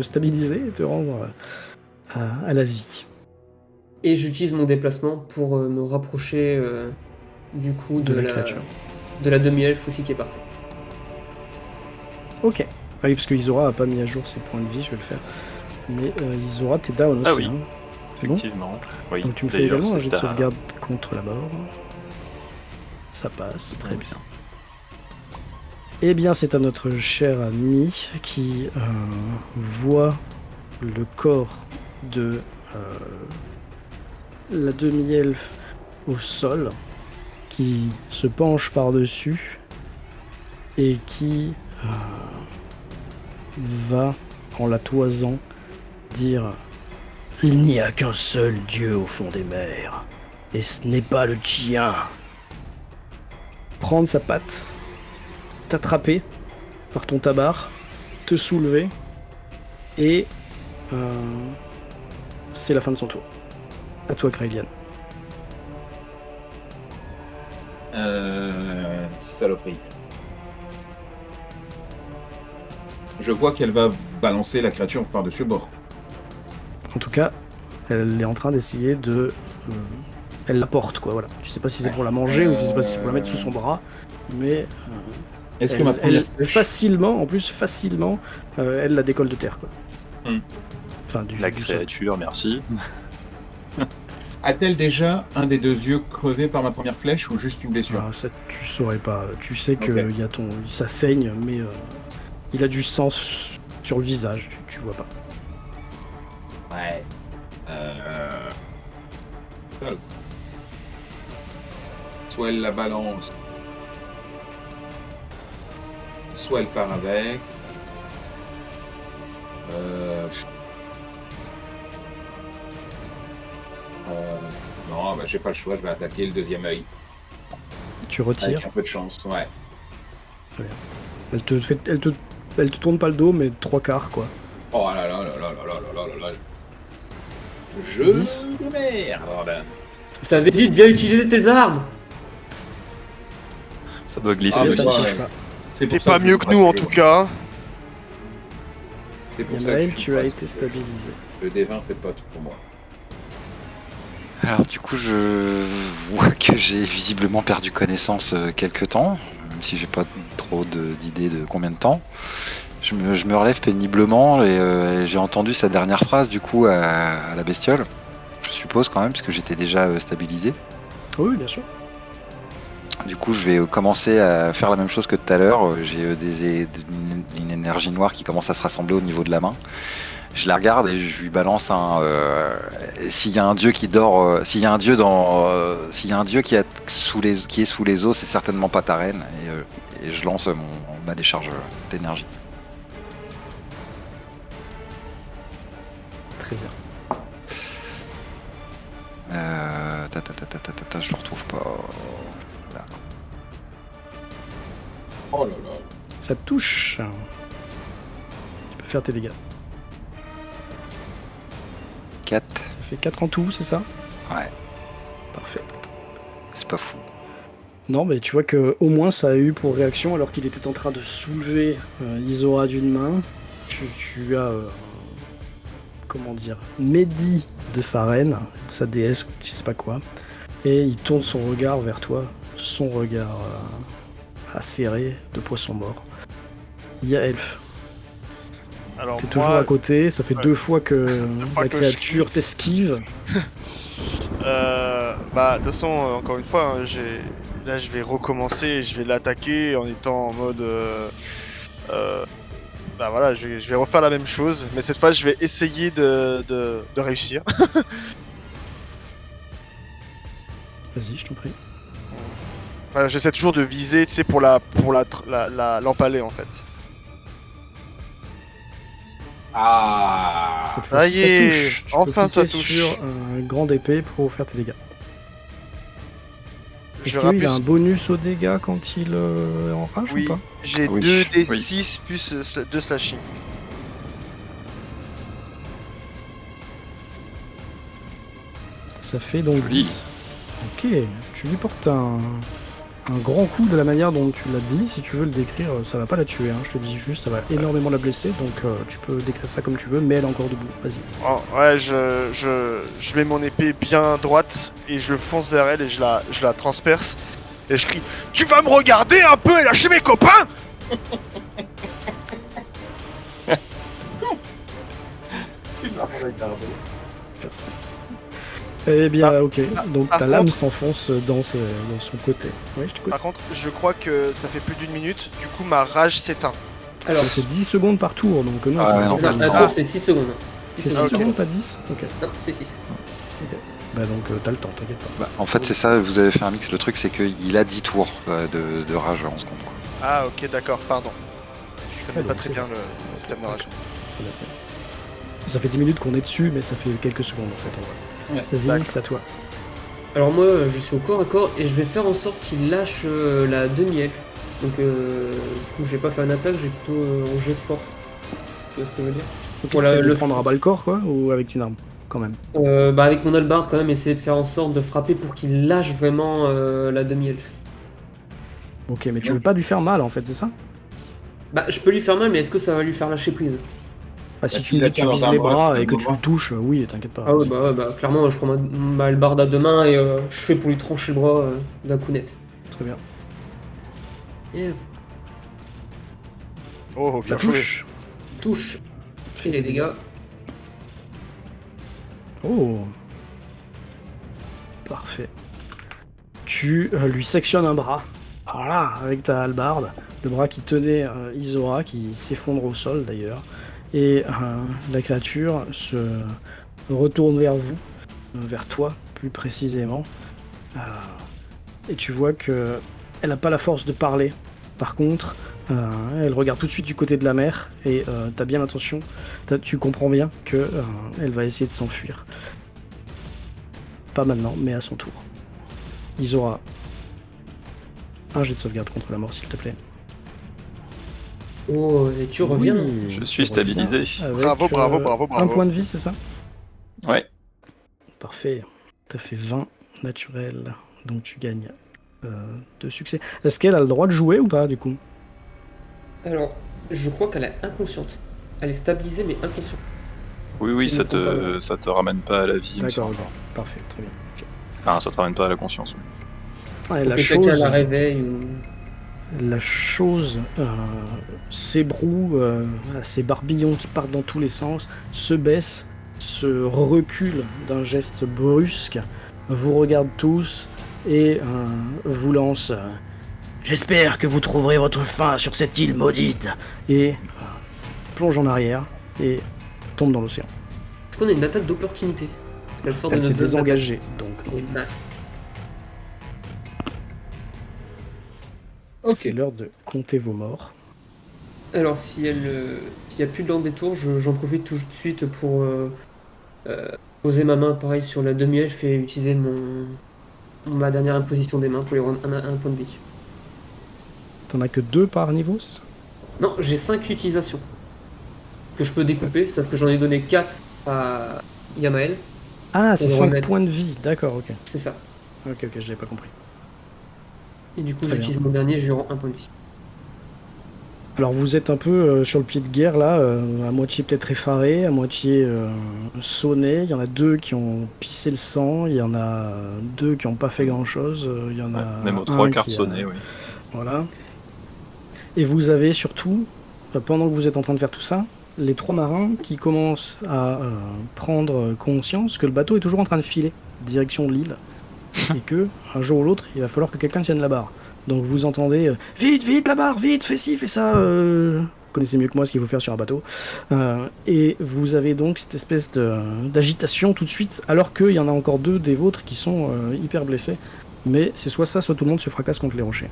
[SPEAKER 1] stabiliser et te rendre à la vie.
[SPEAKER 6] Et j'utilise mon déplacement pour me rapprocher du coup
[SPEAKER 1] De la créature.
[SPEAKER 6] de la demi-elfe aussi qui est partie.
[SPEAKER 1] Ok. Ah oui, parce que Isora a pas mis à jour ses points de vie, je vais le faire. Mais Isora, t'es down aussi.
[SPEAKER 3] Ah oui.
[SPEAKER 1] Hein. C'est bon.
[SPEAKER 3] Effectivement. Oui.
[SPEAKER 1] Donc tu me fais
[SPEAKER 3] D'ailleurs,
[SPEAKER 1] également un
[SPEAKER 3] c'est
[SPEAKER 1] jet de
[SPEAKER 3] ta-
[SPEAKER 1] sauvegarde contre la mort. Ça passe, très bien. Eh bien, c'est à notre cher ami qui voit le corps de la demi-elfe au sol, qui se penche par-dessus et qui va, en la toisant, dire « Il n'y a qu'un seul dieu au fond des mers, et ce n'est pas le tien. » Prendre sa patte, t'attraper par ton tabard, te soulever, et c'est la fin de son tour. À toi, Kraelian.
[SPEAKER 2] Saloperie. Je vois qu'elle va balancer la créature par-dessus bord.
[SPEAKER 1] En tout cas, Elle est en train d'essayer de... elle la porte, quoi, voilà. Tu sais pas si c'est pour la manger ou tu sais pas si c'est pour la mettre sous son bras, mais
[SPEAKER 2] Est-ce que ma première
[SPEAKER 1] facilement, elle la décolle de terre, quoi. Enfin,
[SPEAKER 3] La
[SPEAKER 1] du sol.
[SPEAKER 3] créature, merci.
[SPEAKER 2] a-t-elle déjà un des 2 yeux crevé par ma première flèche ou juste une blessure?
[SPEAKER 1] Ah, ça, tu saurais pas. Tu sais que
[SPEAKER 2] Ok.
[SPEAKER 1] y a ça saigne, mais il a du sang sur le visage, tu vois pas.
[SPEAKER 2] Ouais. Soit elle la balance, soit elle part avec. Non, bah, j'ai pas le choix, je vais attaquer le 2e œil.
[SPEAKER 1] Tu retires.
[SPEAKER 2] Avec un peu de chance, ouais.
[SPEAKER 1] Elle te tourne pas le dos, mais 3/4, quoi.
[SPEAKER 2] Oh là là là là là là là là là. Je
[SPEAKER 1] 10.
[SPEAKER 2] de merde.
[SPEAKER 6] Je t'avais dit de bien utiliser tes armes.
[SPEAKER 3] Ça doit glisser
[SPEAKER 2] Ah, mais
[SPEAKER 1] ça
[SPEAKER 3] aussi.
[SPEAKER 1] ne
[SPEAKER 2] ça,
[SPEAKER 1] touche pas.
[SPEAKER 2] C'est pour
[SPEAKER 4] T'es
[SPEAKER 2] ça
[SPEAKER 4] pas
[SPEAKER 2] que
[SPEAKER 4] mieux
[SPEAKER 2] je
[SPEAKER 4] que
[SPEAKER 2] joue
[SPEAKER 4] nous
[SPEAKER 2] pas
[SPEAKER 4] en
[SPEAKER 2] ce
[SPEAKER 4] tout
[SPEAKER 2] jeu.
[SPEAKER 4] cas. Hein.
[SPEAKER 2] C'est pour ça que
[SPEAKER 1] Yamael,
[SPEAKER 2] je joue
[SPEAKER 1] tu
[SPEAKER 2] pas
[SPEAKER 1] as
[SPEAKER 2] ce
[SPEAKER 1] été
[SPEAKER 2] jeu.
[SPEAKER 1] stabilisé.
[SPEAKER 2] Le D20, c'est pas tout pour moi.
[SPEAKER 5] Alors du coup, je vois que j'ai visiblement perdu connaissance quelque temps, même si j'ai pas trop d'idées de combien de temps. Je me relève péniblement et j'ai entendu sa dernière phrase du coup à la bestiole. Je suppose quand même, puisque j'étais déjà stabilisé.
[SPEAKER 1] Oui, bien sûr.
[SPEAKER 5] Du coup, je vais commencer à faire la même chose que tout à l'heure. J'ai une énergie noire qui commence à se rassembler au niveau de la main. Je la regarde et je lui balance un. S'il y a un dieu qui dort, s'il y a un dieu qui est sous les eaux, c'est certainement pas ta reine. Et je lance ma décharge d'énergie.
[SPEAKER 1] Très bien.
[SPEAKER 5] Je le retrouve pas. Là.
[SPEAKER 2] Oh là là.
[SPEAKER 1] Ça te touche. Tu peux faire tes dégâts.
[SPEAKER 5] 4.
[SPEAKER 1] Ça fait 4 en tout, c'est ça?
[SPEAKER 5] Ouais,
[SPEAKER 1] Parfait.
[SPEAKER 5] c'est pas fou.
[SPEAKER 1] Non, mais tu vois que au moins ça a eu pour réaction, alors qu'il était en train de soulever Isora d'une main, tu as, comment dire, Mehdi de sa reine, de sa déesse, je sais pas quoi, et il tourne son regard vers toi, son regard acéré de poisson mort. Il y a Elf.
[SPEAKER 4] Alors
[SPEAKER 1] T'es
[SPEAKER 4] moi,
[SPEAKER 1] toujours à côté, ça fait
[SPEAKER 4] ouais.
[SPEAKER 1] 2 fois que
[SPEAKER 4] fois
[SPEAKER 1] la
[SPEAKER 4] que je
[SPEAKER 1] créature
[SPEAKER 4] glisse.
[SPEAKER 1] t'esquive.
[SPEAKER 4] bah de toute façon, encore une fois, hein, là je vais recommencer, et je vais l'attaquer en étant en mode, bah voilà, je vais refaire la même chose, mais cette fois je vais essayer de réussir.
[SPEAKER 1] Vas-y, je t'en prie.
[SPEAKER 4] Enfin, j'essaie toujours de viser, tu sais, pour l'empaler en fait.
[SPEAKER 2] Ah.
[SPEAKER 1] Cette
[SPEAKER 4] Ça
[SPEAKER 1] fois-ci,
[SPEAKER 4] y
[SPEAKER 1] ça
[SPEAKER 4] est,
[SPEAKER 1] touche. Tu
[SPEAKER 4] enfin,
[SPEAKER 1] peux
[SPEAKER 4] ça
[SPEAKER 1] cliquer
[SPEAKER 4] touche.
[SPEAKER 1] sur un grand épée pour faire tes dégâts.
[SPEAKER 4] Je
[SPEAKER 1] Est-ce
[SPEAKER 4] vais
[SPEAKER 1] qu'il
[SPEAKER 4] rappeler.
[SPEAKER 1] a un bonus aux dégâts quand il est en rage
[SPEAKER 4] Oui,
[SPEAKER 1] ou pas?
[SPEAKER 4] j'ai
[SPEAKER 5] Oui.
[SPEAKER 4] 2d6 plus 2 slashing.
[SPEAKER 1] Ça fait donc
[SPEAKER 3] Joli.
[SPEAKER 1] 10. Ok, tu lui portes un grand coup de la manière dont tu l'as dit. Si tu veux le décrire, ça va pas la tuer, hein. Je te dis juste, ça va énormément la blesser. Donc tu peux décrire ça comme tu veux, mais elle est encore debout. Vas-y.
[SPEAKER 4] Oh, ouais, je mets mon épée bien droite et je fonce vers elle et je la transperce. Et je crie: Tu vas me regarder un peu et lâcher mes copains!
[SPEAKER 1] Merci. Eh bien, ok. Donc
[SPEAKER 4] par
[SPEAKER 1] ta lame
[SPEAKER 4] contre-
[SPEAKER 1] s'enfonce dans son côté. Oui, je t'écoute.
[SPEAKER 4] Par contre, je crois que ça fait plus d'1 minute, du coup ma rage s'éteint.
[SPEAKER 6] Alors,
[SPEAKER 1] C'est 10 secondes par tour, donc non,
[SPEAKER 5] Ah
[SPEAKER 1] ça
[SPEAKER 5] ouais,
[SPEAKER 1] va
[SPEAKER 5] non,
[SPEAKER 1] pas
[SPEAKER 5] pas
[SPEAKER 1] faire
[SPEAKER 5] du
[SPEAKER 6] la
[SPEAKER 1] longtemps.
[SPEAKER 5] tout.
[SPEAKER 6] tour c'est 6 secondes.
[SPEAKER 1] C'est 6
[SPEAKER 4] Ah, ok.
[SPEAKER 1] secondes, pas 10? Ok.
[SPEAKER 6] Non, c'est 6.
[SPEAKER 1] Bah donc t'as le temps, t'inquiète pas.
[SPEAKER 5] Bah, en fait, c'est ça, vous avez fait un mix. Le truc, c'est qu'il a 10 tours de rage en seconde. Quoi.
[SPEAKER 4] Ah, ok, d'accord, pardon. Je connais
[SPEAKER 1] Ah,
[SPEAKER 4] pas
[SPEAKER 1] donc
[SPEAKER 4] très
[SPEAKER 1] c'est
[SPEAKER 4] bien
[SPEAKER 1] ça.
[SPEAKER 4] le système de rage.
[SPEAKER 1] Très bien. Ça fait 10 minutes qu'on est dessus, mais ça fait quelques secondes en fait. En vrai.
[SPEAKER 2] Ouais,
[SPEAKER 1] Vas-y,
[SPEAKER 4] d'accord.
[SPEAKER 1] c'est à toi.
[SPEAKER 6] Alors moi, je suis au corps à corps et je vais faire en sorte qu'il lâche la demi-elfe. Donc du coup, j'ai pas fait un attaque, j'ai plutôt un jet de force. Tu vois ce que je veux dire?
[SPEAKER 1] Voilà,
[SPEAKER 6] Voilà,
[SPEAKER 1] le
[SPEAKER 6] le
[SPEAKER 1] prendre à bas le corps, quoi, ou avec une arme, quand même.
[SPEAKER 6] Bah avec mon halberd quand même, essayer de faire en sorte de frapper pour qu'il lâche vraiment la demi-elfe.
[SPEAKER 1] Ok, mais tu veux pas lui faire mal, en fait, c'est ça?
[SPEAKER 6] Bah je peux lui faire mal, mais est-ce que ça va lui faire lâcher prise?
[SPEAKER 1] Ah, si
[SPEAKER 2] Bah,
[SPEAKER 1] tu
[SPEAKER 2] s'il
[SPEAKER 1] me
[SPEAKER 2] la
[SPEAKER 1] dis que tu
[SPEAKER 2] tient dans
[SPEAKER 1] vises
[SPEAKER 2] un
[SPEAKER 1] les
[SPEAKER 2] bras,
[SPEAKER 1] bras
[SPEAKER 2] c'est
[SPEAKER 1] et que
[SPEAKER 2] un
[SPEAKER 1] tu
[SPEAKER 2] bras.
[SPEAKER 1] le touches, oui, t'inquiète pas.
[SPEAKER 6] Ah ouais, clairement, je prends ma hallebarde à deux mains et je fais pour lui trancher le bras d'un coup net.
[SPEAKER 1] Très bien.
[SPEAKER 6] Et
[SPEAKER 4] Oh,
[SPEAKER 1] Ça
[SPEAKER 4] bien joué.
[SPEAKER 1] touche.
[SPEAKER 6] touche.
[SPEAKER 1] Fais
[SPEAKER 6] Et les
[SPEAKER 1] tes
[SPEAKER 6] dégâts.
[SPEAKER 1] Oh. Parfait. Tu lui sectionnes un bras. Voilà, avec ta hallebarde. Le bras qui tenait Isora, qui s'effondre au sol d'ailleurs. Et la créature se retourne vers vous, vers toi plus précisément. Euh, et tu vois que elle n'a pas la force de parler. Par contre, elle regarde tout de suite du côté de la mer et t'as bien l'intention, tu comprends bien que elle va essayer de s'enfuir. Pas maintenant, mais à son tour. Isora, un jet de sauvegarde contre la mort, s'il te plaît.
[SPEAKER 6] Oh, et tu reviens.
[SPEAKER 1] Oui,
[SPEAKER 3] Je
[SPEAKER 1] tu
[SPEAKER 3] suis stabilisé.
[SPEAKER 1] reviens avec,
[SPEAKER 4] Bravo, bravo, bravo,
[SPEAKER 1] Un
[SPEAKER 4] bravo.
[SPEAKER 1] point de vie, c'est ça?
[SPEAKER 3] Ouais.
[SPEAKER 1] Parfait. T'as fait 20 naturel, donc tu gagnes 2 succès. Est-ce qu'elle a le droit de jouer ou pas, du coup?
[SPEAKER 6] Alors, je crois qu'elle est inconsciente. Elle est stabilisée mais inconsciente.
[SPEAKER 3] Oui,
[SPEAKER 6] Si je me trompe pas.
[SPEAKER 3] ça te ramène pas à la vie, il me
[SPEAKER 1] D'accord,
[SPEAKER 3] semble.
[SPEAKER 1] ok. Parfait, très bien. Ok.
[SPEAKER 3] Enfin, ça te ramène pas à la conscience. Oui.
[SPEAKER 1] Ouais,
[SPEAKER 6] Faut
[SPEAKER 1] la
[SPEAKER 6] que quelqu'un
[SPEAKER 1] chose,
[SPEAKER 6] la réveille ou...
[SPEAKER 1] la chose s'ébroue, ces barbillons qui partent dans tous les sens, se baisse, se recule d'un geste brusque, vous regarde tous et vous lance J'espère que vous trouverez votre fin sur cette île maudite et plonge en arrière et tombe dans l'océan.
[SPEAKER 6] Est-ce qu'on a une attaque d'opportunité? Elle sort de
[SPEAKER 1] Elle s'est
[SPEAKER 6] notre zone d'attaque.
[SPEAKER 1] désengagée, donc
[SPEAKER 6] Et masse.
[SPEAKER 1] c'est
[SPEAKER 6] Ok.
[SPEAKER 1] l'heure de compter vos morts.
[SPEAKER 6] Alors, s'il n'y a plus de lent détour, j'en profite tout de suite pour poser ma main pareil sur la demi-elfe et utiliser ma dernière imposition des mains pour lui rendre un point de vie.
[SPEAKER 1] T'en as que 2 par niveau, c'est ça?
[SPEAKER 6] Non, j'ai 5 utilisations que je peux découper, sauf que j'en ai donné 4 à Yamael.
[SPEAKER 1] Ah, c'est
[SPEAKER 6] Pour
[SPEAKER 1] 5
[SPEAKER 6] remettre.
[SPEAKER 1] points de vie, d'accord, ok.
[SPEAKER 6] C'est ça.
[SPEAKER 1] Ok, j'avais pas compris.
[SPEAKER 6] Et du coup,
[SPEAKER 1] Très
[SPEAKER 6] j'utilise mon dernier, je lui rends un point de vie.
[SPEAKER 1] Alors vous êtes un peu sur le pied de guerre là, à moitié peut-être effaré, à moitié sonné. Il y en a 2 qui ont pissé le sang, il y en a 2 qui n'ont pas fait grand-chose, il y en
[SPEAKER 3] Ouais,
[SPEAKER 1] a
[SPEAKER 3] même aux
[SPEAKER 1] un
[SPEAKER 3] 3 quarts
[SPEAKER 1] qui a...
[SPEAKER 3] sonné, oui.
[SPEAKER 1] Voilà. Et vous avez surtout, pendant que vous êtes en train de faire tout ça, les 3 marins qui commencent à prendre conscience que le bateau est toujours en train de filer, direction de l'île, et que, un jour ou l'autre, il va falloir que quelqu'un tienne la barre. Donc vous entendez vite, vite la barre, vite, fais ci, fais ça. Vous connaissez mieux que moi ce qu'il faut faire sur un bateau. Et vous avez donc cette espèce d'agitation tout de suite, alors qu'il y en a encore 2 des vôtres qui sont hyper blessés. Mais c'est soit ça, soit tout le monde se fracasse contre les rochers.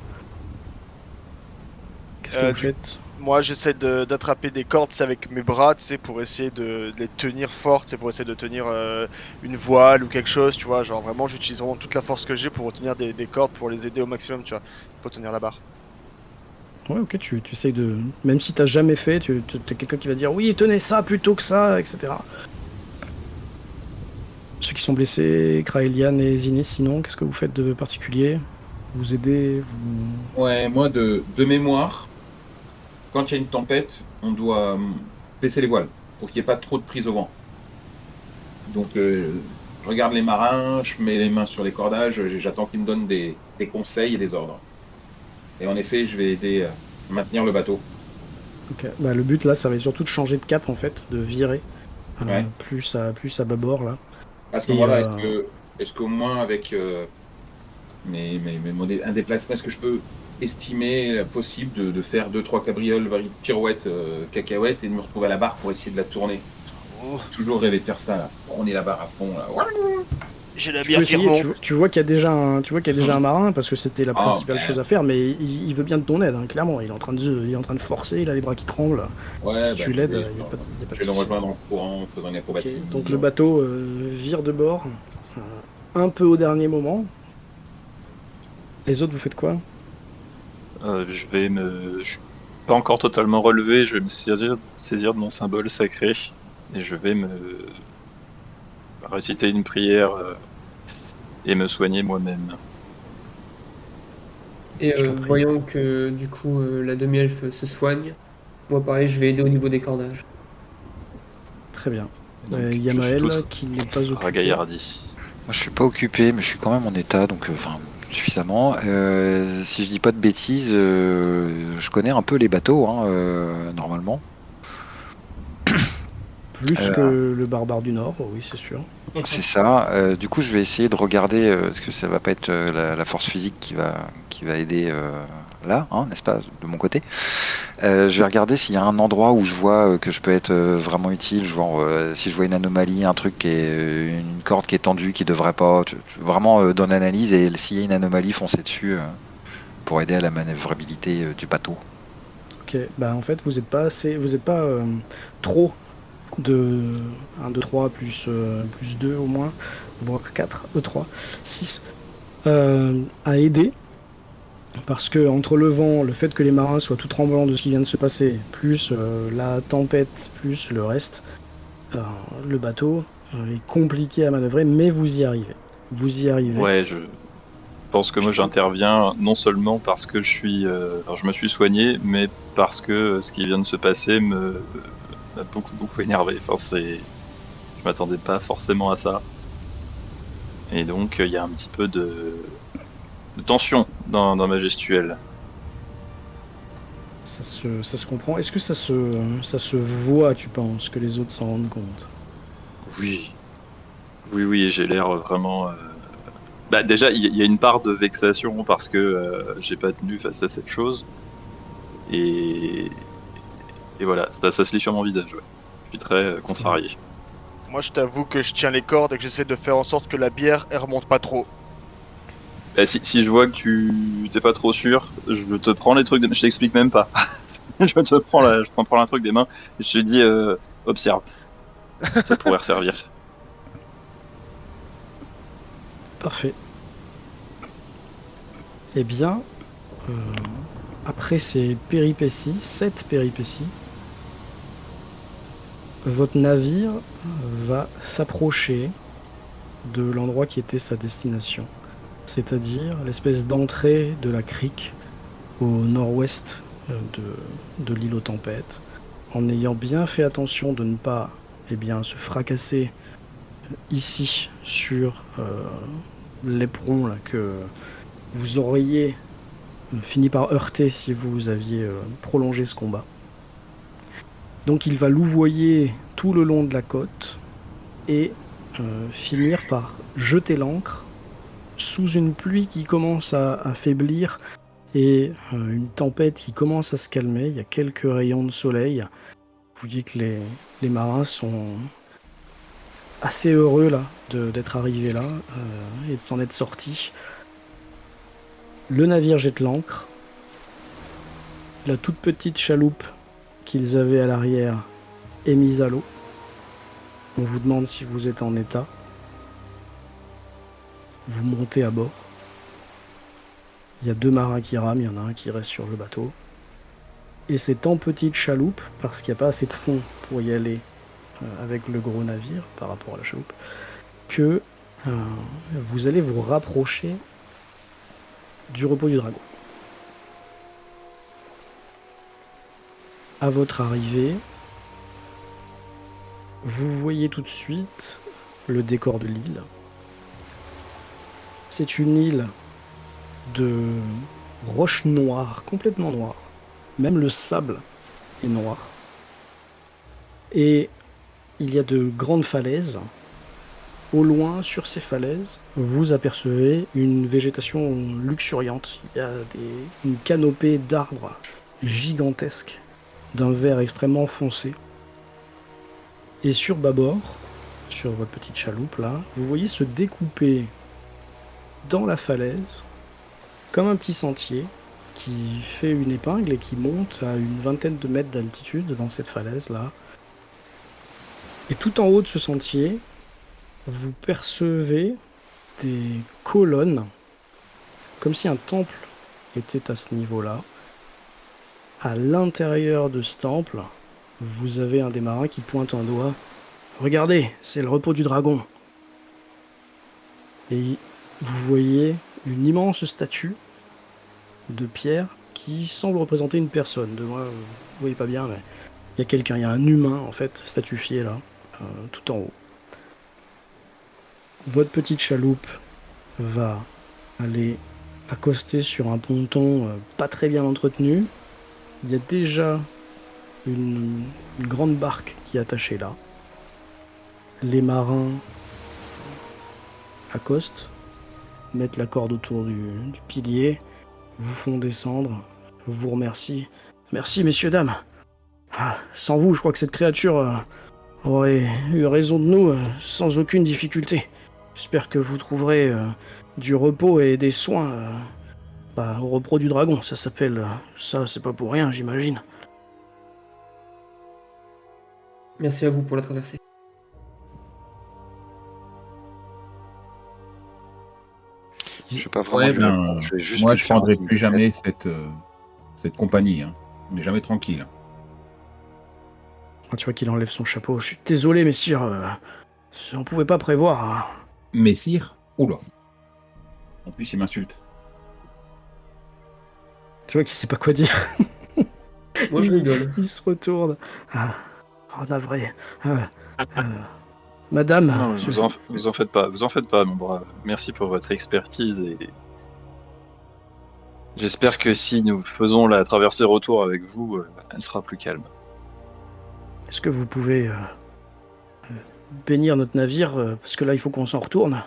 [SPEAKER 1] Qu'est-ce que vous faites?
[SPEAKER 4] Moi, j'essaie d'attraper des cordes tu sais, avec mes bras, tu sais, pour essayer de les tenir fortes, tu sais, pour essayer de tenir une voile ou quelque chose, tu vois. Genre vraiment, j'utilise vraiment toute la force que j'ai pour retenir des cordes pour les aider au maximum, tu vois, pour tenir la barre.
[SPEAKER 1] Ouais, ok, tu essayes de... Même si t'as jamais fait, t'as quelqu'un qui va dire oui, tenez ça plutôt que ça, etc. Ceux qui sont blessés, Kraelian et Ziné, sinon, qu'est-ce que vous faites de particulier? Vous aidez, vous...
[SPEAKER 2] Ouais, moi, de mémoire, quand il y a une tempête, on doit baisser les voiles pour qu'il n'y ait pas trop de prise au vent. Donc, je regarde les marins, je mets les mains sur les cordages, j'attends qu'ils me donnent des conseils et des ordres. Et en effet, je vais aider à maintenir le bateau.
[SPEAKER 1] Ok. Bah, le but là, ça va être surtout de changer de cap en fait, de virer
[SPEAKER 2] Ouais.
[SPEAKER 1] plus à bâbord là.
[SPEAKER 2] À ce
[SPEAKER 1] Et,
[SPEAKER 2] moment-là, est-ce qu'au moins avec un déplacement, est-ce que je peux estimer possible de faire 2-3 cabrioles, pirouettes, cacahuètes et de me retrouver à la barre pour essayer de la tourner?
[SPEAKER 4] Oh,
[SPEAKER 2] Toujours rêvé de faire ça, là. On est la barre à fond, là.
[SPEAKER 4] j'ai la
[SPEAKER 1] Tu peux
[SPEAKER 4] bière qui
[SPEAKER 1] essayer,
[SPEAKER 4] remonte.
[SPEAKER 1] tu vois qu'il y a déjà un marin parce que c'était la
[SPEAKER 2] Ah,
[SPEAKER 1] principale
[SPEAKER 2] ben.
[SPEAKER 1] chose à faire, mais il veut bien de ton aide, hein, clairement. Il est en train de forcer, il a les bras qui tremblent.
[SPEAKER 2] Ouais,
[SPEAKER 1] Si tu l'aides, il n'y a pas
[SPEAKER 2] je
[SPEAKER 1] de
[SPEAKER 2] vais le
[SPEAKER 1] souci.
[SPEAKER 2] rejoindre en courant, en faisant une
[SPEAKER 1] Ok.
[SPEAKER 2] acrobatie.
[SPEAKER 1] Donc le bateau vire de bord, un peu au dernier moment. Les autres, vous faites quoi?
[SPEAKER 3] Je suis pas encore totalement relevé, je vais me saisir de mon symbole sacré et je vais me réciter une prière et me soigner moi-même.
[SPEAKER 6] Et
[SPEAKER 1] Je t'en prie.
[SPEAKER 6] voyant que du coup la demi-elfe se soigne, moi pareil, je vais aider au niveau des cordages.
[SPEAKER 1] Très bien.
[SPEAKER 3] Donc, je suis
[SPEAKER 1] Yamael
[SPEAKER 3] tout
[SPEAKER 1] qui n'est pas occupé.
[SPEAKER 3] ragaillardi.
[SPEAKER 5] Moi, je suis pas occupé, mais je suis quand même en état, donc suffisamment. Si je dis pas de bêtises, je connais un peu les bateaux, normalement.
[SPEAKER 1] Plus
[SPEAKER 5] Euh,
[SPEAKER 1] que le barbare du Nord, oui, c'est sûr.
[SPEAKER 5] C'est ça. Du coup, je vais essayer de regarder, parce que ça va pas être la force physique qui va aider là, n'est-ce pas, de mon côté. Je vais regarder s'il y a un endroit où je vois que je peux être vraiment utile, genre si je vois une anomalie, un truc qui est une corde qui est tendue, qui devrait pas, vraiment dans l'analyse, et s'il y a une anomalie, foncer dessus pour aider à la manœuvrabilité du bateau.
[SPEAKER 1] Ok, bah en fait, vous êtes pas trop de 1, 2, 3 plus 2 au moins, voire 4, 3, 6, à aider. Parce que entre le vent, le fait que les marins soient tout tremblants de ce qui vient de se passer, plus la tempête, plus le reste, le bateau est compliqué à manœuvrer, mais vous y arrivez. Vous y arrivez.
[SPEAKER 3] Ouais, je pense que moi j'interviens non seulement parce que alors je me suis soigné, mais parce que ce qui vient de se passer m'a beaucoup énervé. Enfin, je m'attendais pas forcément à ça. Et donc il y a un petit peu de tension dans ma gestuelle.
[SPEAKER 1] Ça se comprend. Est-ce que ça se voit, tu penses, que les autres s'en rendent compte?
[SPEAKER 3] Oui, oui, j'ai l'air vraiment. Bah déjà, il y a une part de vexation parce que j'ai pas tenu face à cette chose. Et, et voilà, ça se lit sur mon visage. Ouais. Je suis très contrarié.
[SPEAKER 4] Moi, je t'avoue que je tiens les cordes et que j'essaie de faire en sorte que la bière, elle remonte pas trop.
[SPEAKER 3] Bah, si je vois que tu t'es pas trop sûr, je te prends les trucs, je t'explique même pas. Je t'en prends un truc des mains et je te dis observe, ça pourrait resservir.
[SPEAKER 1] Parfait. Eh bien, après ces péripéties, 7 péripéties, votre navire va s'approcher de l'endroit qui était sa destination, c'est-à-dire l'espèce d'entrée de la crique au nord-ouest de l'île aux tempêtes, en ayant bien fait attention de ne pas se fracasser ici sur l'éperon là, que vous auriez fini par heurter si vous aviez prolongé ce combat. Donc il va louvoyer tout le long de la côte et finir par jeter l'ancre sous une pluie qui commence à faiblir et une tempête qui commence à se calmer. Il y a quelques rayons de soleil. Vous voyez que les marins sont assez heureux là d'être arrivés là et de s'en être sortis. Le navire jette l'ancre. La toute petite chaloupe qu'ils avaient à l'arrière est mise à l'eau. On vous demande si vous êtes en état. Vous montez à bord. Il y a 2 marins qui rament, il y en a un qui reste sur le bateau. Et c'est en petite chaloupe, parce qu'il n'y a pas assez de fond pour y aller avec le gros navire par rapport à la chaloupe, que vous allez vous rapprocher du repos du dragon. À votre arrivée, vous voyez tout de suite le décor de l'île. C'est une île de roches noires, complètement noires. Même le sable est noir. Et il y a de grandes falaises. Au loin, sur ces falaises, vous apercevez une végétation luxuriante. Il y a une canopée d'arbres gigantesques, d'un vert extrêmement foncé. Et sur bâbord, sur votre petite chaloupe là, vous voyez se découper dans la falaise, comme un petit sentier, qui fait une épingle et qui monte à une vingtaine de mètres d'altitude dans cette falaise là. Et tout en haut de ce sentier, vous percevez des colonnes, comme si un temple était à ce niveau-là. À l'intérieur de ce temple, vous avez un des marins qui pointe un doigt. Regardez, c'est le repos du dragon. Et vous voyez une immense statue de pierre qui semble représenter une personne. De moi, vous voyez pas bien, mais il y a quelqu'un, il y a un humain en fait, statufié là, tout en haut. Votre petite chaloupe va aller accoster sur un ponton pas très bien entretenu. Il y a déjà une grande barque qui est attachée là. Les marins accostent, mettent la corde autour du pilier, vous font descendre, vous remercient. Merci messieurs, dames. Sans vous, je crois que cette créature aurait eu raison de nous sans aucune difficulté. J'espère que vous trouverez du repos et des soins au repos du dragon. Ça s'appelle... ça, c'est pas pour rien, j'imagine.
[SPEAKER 6] Merci à vous pour la traversée.
[SPEAKER 5] Je vais pas vraiment lui répondre, je vais juste
[SPEAKER 2] moi,
[SPEAKER 5] lui
[SPEAKER 2] je
[SPEAKER 5] faire un
[SPEAKER 2] prendrai
[SPEAKER 5] signe
[SPEAKER 2] plus
[SPEAKER 5] de
[SPEAKER 2] jamais
[SPEAKER 5] tête.
[SPEAKER 2] cette compagnie. Hein. On n'est jamais tranquille.
[SPEAKER 1] Tu vois qu'il enlève son chapeau. Je suis désolé, messieurs. On pouvait pas prévoir. Hein.
[SPEAKER 2] Messire? Oula. En plus, il m'insulte.
[SPEAKER 1] Tu vois qu'il sait pas quoi dire.
[SPEAKER 6] Moi, je rigole.
[SPEAKER 1] Il se retourne. Navré. Madame.
[SPEAKER 3] Non, vous en faites pas, mon brave. Merci pour votre expertise et j'espère que si nous faisons la traversée retour avec vous, elle sera plus calme.
[SPEAKER 1] Est-ce que vous pouvez bénir notre navire parce que là, il faut qu'on s'en retourne.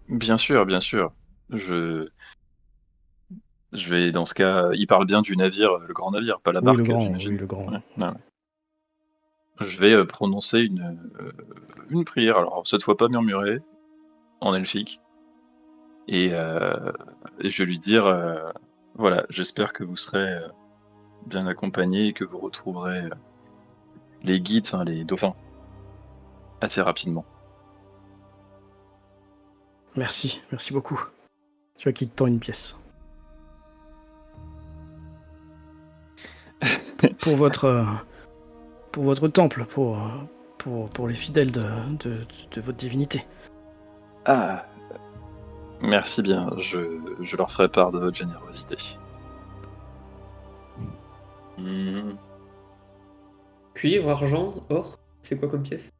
[SPEAKER 3] Bien sûr, bien sûr. Je vais, dans ce cas, il parle bien du navire, le grand navire, pas la barque, j'imagine.
[SPEAKER 1] Oui, le grand.
[SPEAKER 3] Ouais. Je vais prononcer une prière, alors cette fois pas murmurée, en elfique, et je vais lui dire, voilà, j'espère que vous serez bien accompagnés et que vous retrouverez les guides, enfin les dauphins, assez rapidement.
[SPEAKER 1] Merci beaucoup. Tu vois qu'il te tend une pièce. pour votre temple, pour les fidèles de votre divinité.
[SPEAKER 3] Ah, merci bien, je leur ferai part de votre générosité.
[SPEAKER 6] Cuivre, argent, or, c'est quoi comme pièce?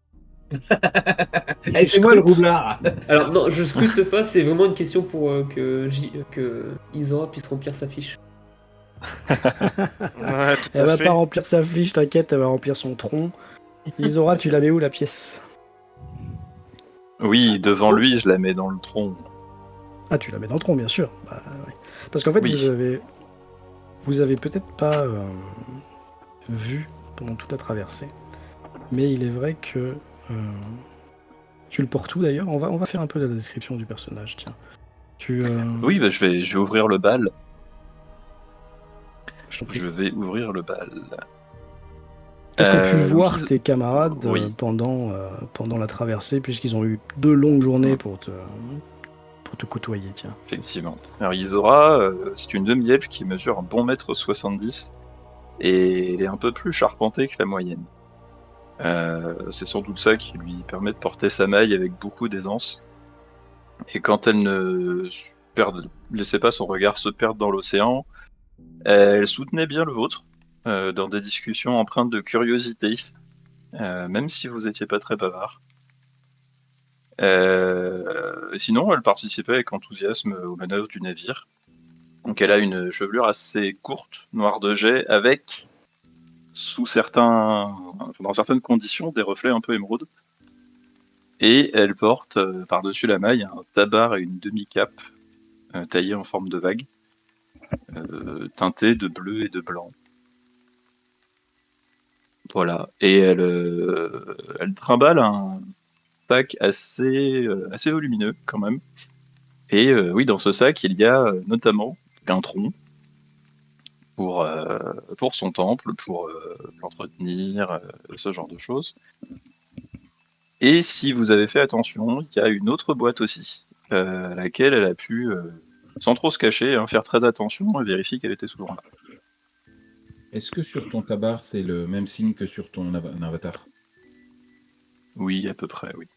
[SPEAKER 2] Hey, c'est moi le roublard.
[SPEAKER 6] Alors non, je scrute pas, c'est vraiment une question pour que Isora puisse remplir sa fiche.
[SPEAKER 4] Ouais, tout
[SPEAKER 1] Elle
[SPEAKER 4] à
[SPEAKER 1] va
[SPEAKER 4] fait.
[SPEAKER 1] pas remplir sa fiche, t'inquiète, elle va remplir son tronc. Isora, tu la mets où la pièce?
[SPEAKER 3] Oui, devant lui, je la mets dans le tronc.
[SPEAKER 1] Ah, tu la mets dans le tronc, bien sûr. Ouais. Parce qu'en fait,
[SPEAKER 3] Oui.
[SPEAKER 1] vous avez peut-être pas vu pendant toute la traversée, mais il est vrai que tu le portes où d'ailleurs? On va faire un peu la description du personnage, tiens.
[SPEAKER 3] Oui, bah, je vais ouvrir le bal.
[SPEAKER 1] Je t'en prie.
[SPEAKER 3] Je vais ouvrir le bal.
[SPEAKER 1] Qu'est-ce qu'ont pu voir tes camarades
[SPEAKER 3] oui.
[SPEAKER 1] pendant la traversée, puisqu'ils ont eu 2 longues journées pour te côtoyer, tiens.
[SPEAKER 3] Effectivement. Alors Isora, c'est une demi-elfe qui mesure un bon 1m70 et elle est un peu plus charpentée que la moyenne. C'est sans doute ça qui lui permet de porter sa maille avec beaucoup d'aisance. Et quand elle ne laissait pas son regard se perdre dans l'océan, elle soutenait bien le vôtre dans des discussions empreintes de curiosité, même si vous étiez pas très bavard. Sinon, elle participait avec enthousiasme aux manœuvres du navire. Donc elle a une chevelure assez courte, noire de jet, avec, dans certaines conditions, des reflets un peu émeraude. Et elle porte par-dessus la maille un tabard et une demi-cape taillée en forme de vague, teintée de bleu et de blanc. Voilà. Et elle trimballe un sac assez volumineux quand même. Et oui, dans ce sac, il y a notamment un tronc pour son temple, pour l'entretenir, ce genre de choses. Et si vous avez fait attention, il y a une autre boîte aussi, à laquelle elle a pu, sans trop se cacher, faire très attention et vérifier qu'elle était souvent là.
[SPEAKER 2] Est-ce que sur ton tabard, c'est le même signe que sur ton avatar?
[SPEAKER 3] Oui, à peu près, oui.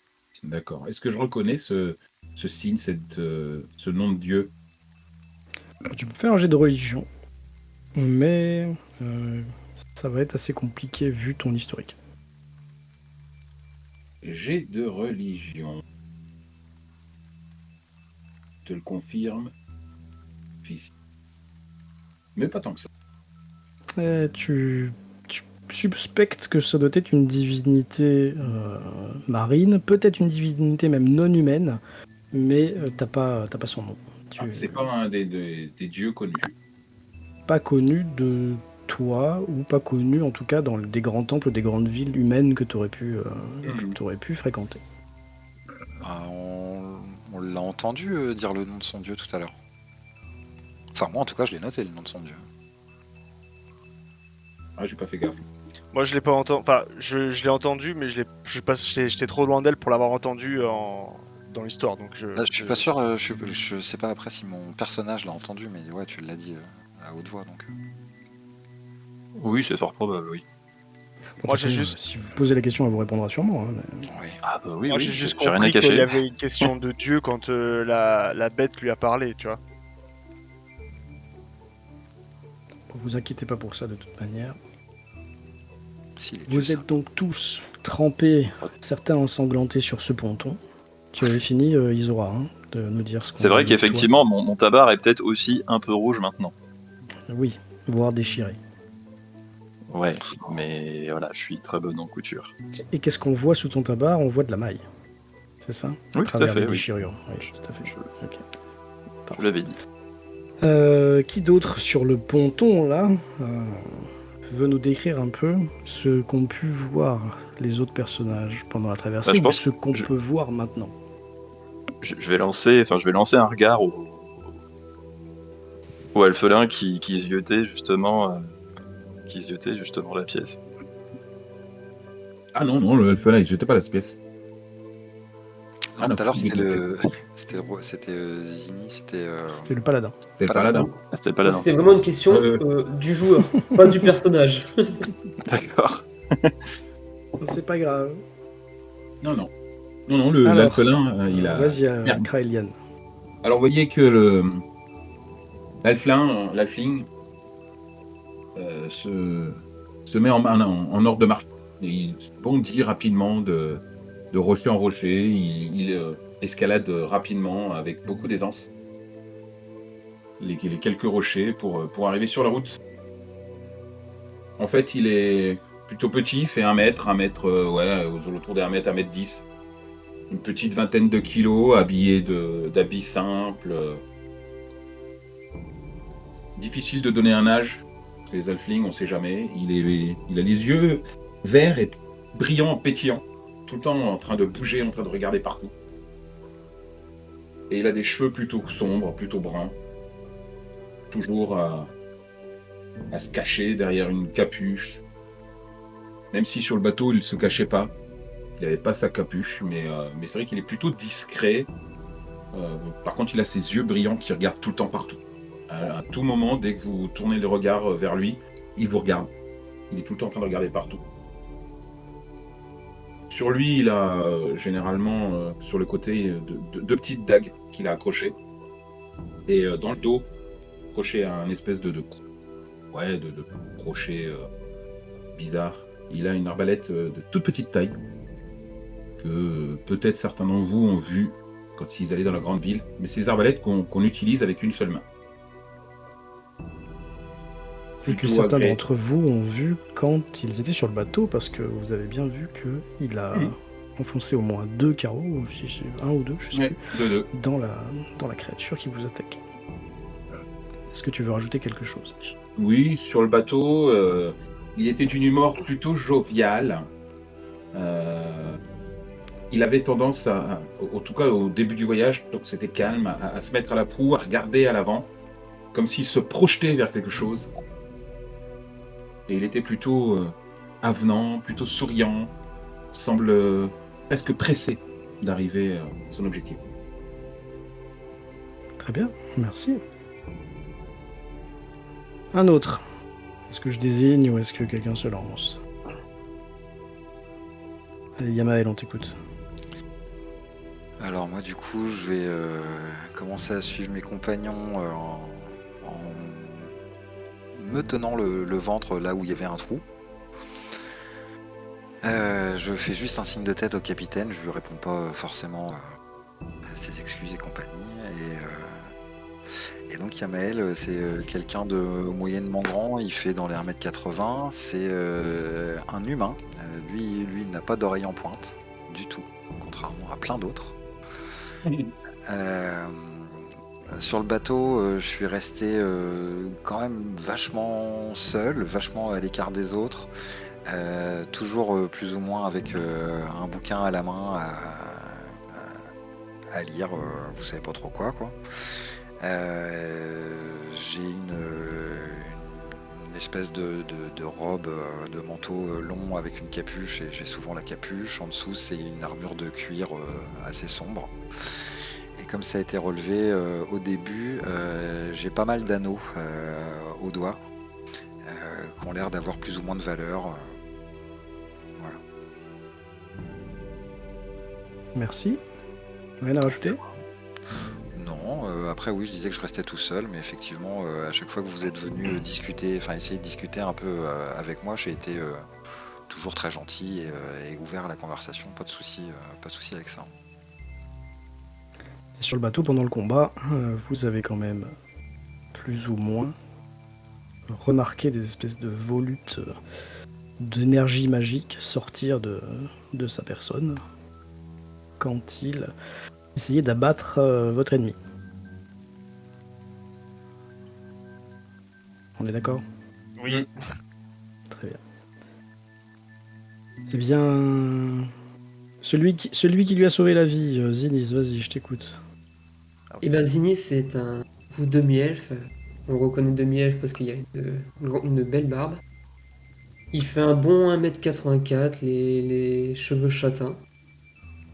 [SPEAKER 2] D'accord. Est-ce que je reconnais ce signe, ce nom de Dieu?
[SPEAKER 1] Tu peux faire un jet de religion, mais ça va être assez compliqué vu ton historique.
[SPEAKER 2] Jet de religion. Je te le confirme. Fils. Mais pas tant que ça.
[SPEAKER 1] Tu suspectes que ça doit être une divinité marine, peut-être une divinité même non humaine, mais t'as pas son nom.
[SPEAKER 2] C'est pas un des dieux connus.
[SPEAKER 1] Pas connu de toi, ou pas connu en tout cas dans des grands temples, des grandes villes humaines que t'aurais pu fréquenter.
[SPEAKER 5] On l'a entendu dire le nom de son dieu tout à l'heure. Enfin, moi en tout cas, je l'ai noté le nom de son dieu.
[SPEAKER 2] Ah, j'ai pas fait gaffe.
[SPEAKER 4] Moi, je l'ai pas entendu. Enfin, je l'ai entendu, mais j'étais trop loin d'elle pour l'avoir entendu dans l'histoire. Donc
[SPEAKER 5] Je suis pas sûr, je sais pas après si mon personnage l'a entendu, mais ouais, tu l'as dit à haute voix donc.
[SPEAKER 3] Oui, c'est fort probable, oui.
[SPEAKER 4] Moi, j'ai juste.
[SPEAKER 1] Si vous posez la question, elle vous répondra sûrement. Hein, mais...
[SPEAKER 5] Oui.
[SPEAKER 3] Ah bah oui,
[SPEAKER 4] Moi,
[SPEAKER 3] oui,
[SPEAKER 4] j'ai juste
[SPEAKER 3] j'ai rien à
[SPEAKER 4] compris qu'il y
[SPEAKER 3] cacher.
[SPEAKER 4] avait une question de Dieu quand la bête lui a parlé, tu vois.
[SPEAKER 1] Vous inquiétez pas pour ça de toute manière.
[SPEAKER 5] Si,
[SPEAKER 1] Vous êtes donc tous trempés, certains ensanglantés sur ce ponton. Tu avais fini, Isora, hein, de nous dire ce qu'on
[SPEAKER 3] C'est vrai
[SPEAKER 1] avait de toi.
[SPEAKER 3] qu'effectivement, mon tabard est peut-être aussi un peu rouge maintenant.
[SPEAKER 1] Oui, voire déchiré.
[SPEAKER 3] Ouais, mais voilà, je suis très bonne en couture.
[SPEAKER 1] Et qu'est-ce qu'on voit sous ton tabard? On voit de la maille. C'est ça?
[SPEAKER 3] Oui, tout à fait,
[SPEAKER 1] les
[SPEAKER 3] oui.
[SPEAKER 1] déchirures. Oui, tout à fait. Ok.
[SPEAKER 3] Je l'avais dit.
[SPEAKER 1] Qui d'autre sur le ponton, là, veut nous décrire un peu ce qu'ont pu voir les autres personnages pendant la traversée,
[SPEAKER 3] je
[SPEAKER 1] ou
[SPEAKER 3] pense
[SPEAKER 1] ce qu'on
[SPEAKER 3] que
[SPEAKER 1] peut voir maintenant?
[SPEAKER 3] Je vais lancer un regard au alphelin qui ziotait justement la pièce.
[SPEAKER 2] Ah non, le elfe-là, il jetait pas la pièce.
[SPEAKER 5] Non,
[SPEAKER 2] non,
[SPEAKER 5] tout à l'heure
[SPEAKER 2] c'était
[SPEAKER 5] c'était Zini, c'était.
[SPEAKER 1] C'était le paladin.
[SPEAKER 2] C'était le paladin.
[SPEAKER 3] Ah, c'était pas
[SPEAKER 6] Moi,
[SPEAKER 3] là.
[SPEAKER 6] c'était vraiment une question du joueur, pas du personnage.
[SPEAKER 3] D'accord.
[SPEAKER 1] C'est pas grave.
[SPEAKER 2] Non,
[SPEAKER 1] Alors,
[SPEAKER 2] l'elfelin, il a...
[SPEAKER 1] Vas-y,
[SPEAKER 2] Merde.
[SPEAKER 1] Kraelian.
[SPEAKER 2] Alors, vous voyez que l'elfling se met en ordre de marche. Et il bondit rapidement de rocher en rocher. Il escalade rapidement avec beaucoup d'aisance les quelques rochers pour arriver sur la route. En fait, il est plutôt petit, il fait 1 mètre, autour des 1 mètre, 1m10. Une petite vingtaine de kilos, habillé d'habits simples. Difficile de donner un âge. Les elflings, on sait jamais. Il a les yeux verts et brillants, pétillants. Tout le temps en train de bouger, en train de regarder partout. Et il a des cheveux plutôt sombres, plutôt bruns. Toujours à se cacher derrière une capuche. Même si sur le bateau, il ne se cachait pas. Il n'avait pas sa capuche, mais c'est vrai qu'il est plutôt discret. Par contre, il a ses yeux brillants qui regardent tout le temps partout. À tout moment, dès que vous tournez le regard vers lui, il vous regarde. Il est tout le temps en train de regarder partout. Sur lui, il a généralement sur le côté deux petites dagues qu'il a accrochées. Et dans le dos, accroché à un espèce de crochet bizarre. Il a une arbalète de toute petite taille que peut-être certains d'entre vous ont vu quand ils allaient dans la grande ville. Mais c'est des arbalètes qu'on utilise avec une seule main.
[SPEAKER 1] Et que certains d'entre vous ont vu quand ils étaient sur le bateau, parce que vous avez bien vu qu'il a enfoncé au moins 2 carreaux, ou si c'est 1 ou 2, je sais plus,
[SPEAKER 2] deux.
[SPEAKER 1] Dans la créature qui vous attaque. Est-ce que tu veux rajouter quelque chose?
[SPEAKER 2] Oui, sur le bateau, il était d'une humeur plutôt joviale. Il avait tendance en tout cas au début du voyage, donc c'était calme, à se mettre à la proue, à regarder à l'avant, comme s'il se projetait vers quelque chose. Et il était plutôt avenant, plutôt souriant, semble presque pressé d'arriver à son objectif.
[SPEAKER 1] Très bien, merci. Un autre. Est-ce que je désigne ou est-ce que quelqu'un se lance? Allez, Yamael, on t'écoute.
[SPEAKER 5] Alors moi du coup je vais commencer à suivre mes compagnons en me tenant le ventre là où il y avait un trou. Je fais juste un signe de tête au capitaine, je lui réponds pas forcément à ses excuses et compagnie. Et donc Yamael, c'est quelqu'un de moyennement grand, il fait dans les 1m80, c'est un humain. Lui il n'a pas d'oreille en pointe, du tout, contrairement à plein d'autres. Euh, Sur le bateau, je suis resté quand même vachement seul, vachement à l'écart des autres. Toujours plus ou moins avec un bouquin à la main à lire, vous savez pas trop quoi. J'ai une espèce de robe, de manteau long avec une capuche, et j'ai souvent la capuche. En dessous, c'est une armure de cuir assez sombre. Et comme ça a été relevé au début, j'ai pas mal d'anneaux aux doigts qui ont l'air d'avoir plus ou moins de valeur. Voilà.
[SPEAKER 1] Merci. Rien à rajouter?
[SPEAKER 5] Non, après oui, je disais que je restais tout seul, mais effectivement, à chaque fois que vous êtes venu discuter, enfin essayer de discuter un peu avec moi, j'ai été toujours très gentil et ouvert à la conversation, pas de souci avec ça.
[SPEAKER 1] Et sur le bateau, pendant le combat, vous avez quand même plus ou moins remarqué des espèces de volutes d'énergie magique sortir de sa personne quand il essayait d'abattre votre ennemi. On est d'accord?
[SPEAKER 4] Oui.
[SPEAKER 1] Très bien. Eh bien, celui qui lui a sauvé la vie, Zinis, vas-y, je t'écoute.
[SPEAKER 6] Et ben Zinni, c'est un coup demi-elfe. On le reconnaît demi-elfe parce qu'il y a une belle barbe. Il fait un bon 1m84, les cheveux châtains,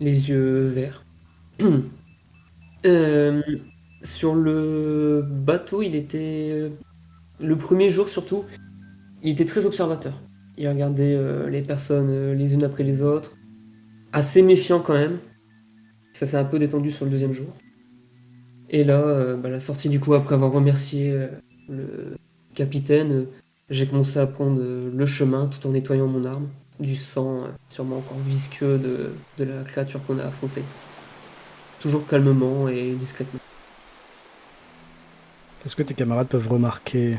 [SPEAKER 6] les yeux verts. Euh, Sur le bateau, il était... Le premier jour surtout, il était très observateur. Il regardait les personnes les unes après les autres. Assez méfiant quand même. Ça s'est un peu détendu sur le deuxième jour. Et là, la sortie du coup, après avoir remercié le capitaine, j'ai commencé à prendre le chemin tout en nettoyant mon arme. Du sang, sûrement encore visqueux de la créature qu'on a affrontée. Toujours calmement et discrètement.
[SPEAKER 1] Est-ce que tes camarades peuvent remarquer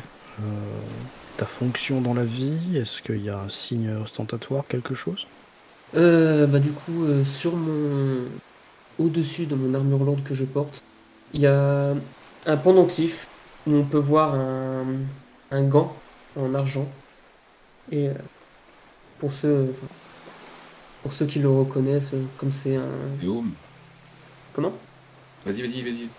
[SPEAKER 1] ta fonction dans la vie? Est-ce qu'il y a un signe ostentatoire, quelque chose?
[SPEAKER 6] Du coup, sur mon... Au-dessus de mon armure lourde que je porte, il y a un pendentif où on peut voir un gant en argent. Et pour ceux, enfin, pour ceux qui le reconnaissent, comme c'est un...
[SPEAKER 2] Guillaume,
[SPEAKER 6] Comment?
[SPEAKER 2] vas-y.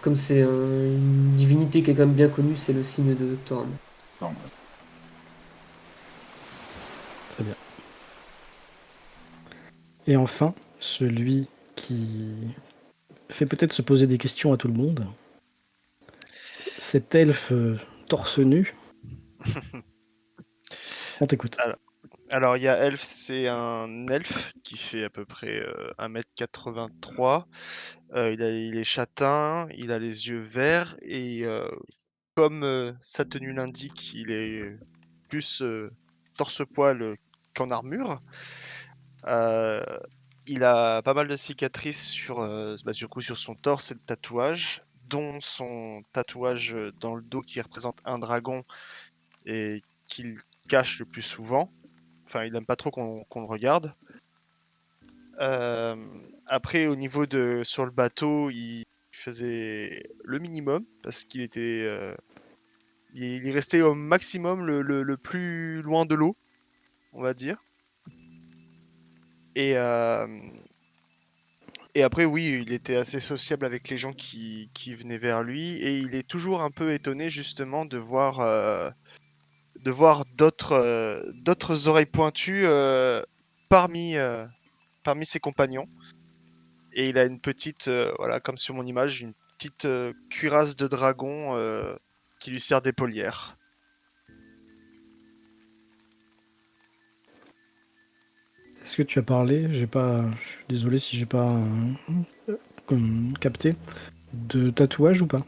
[SPEAKER 6] Comme c'est une divinité qui est quand même bien connue, c'est le signe de Thorm.
[SPEAKER 2] Non,
[SPEAKER 1] Très bien. Et enfin, celui qui fait peut-être se poser des questions à tout le monde. Cet elfe torse nu. On t'écoute.
[SPEAKER 4] Alors, il y a Elf, c'est un elfe qui fait à peu près 1m83. Il est châtain, il a les yeux verts et comme sa tenue l'indique, il est plus torse-poil qu'en armure. Euh, il a pas mal de cicatrices sur son torse et de tatouages, dont son tatouage dans le dos qui représente un dragon et qu'il cache le plus souvent. Enfin, il aime pas trop qu'on le regarde. Euh, Après, au niveau de sur le bateau, il faisait le minimum parce qu'il était, il est resté au maximum le plus loin de l'eau, on va dire. Et, euh, et après, oui, il était assez sociable avec les gens qui venaient vers lui et il est toujours un peu étonné justement de voir d'autres oreilles pointues parmi ses compagnons. Et il a une petite, voilà, comme sur mon image, une petite cuirasse de dragon qui lui sert d'épaulière.
[SPEAKER 1] Est-ce que tu as parlé? Je suis désolé si j'ai pas capté. De tatouage ou pas?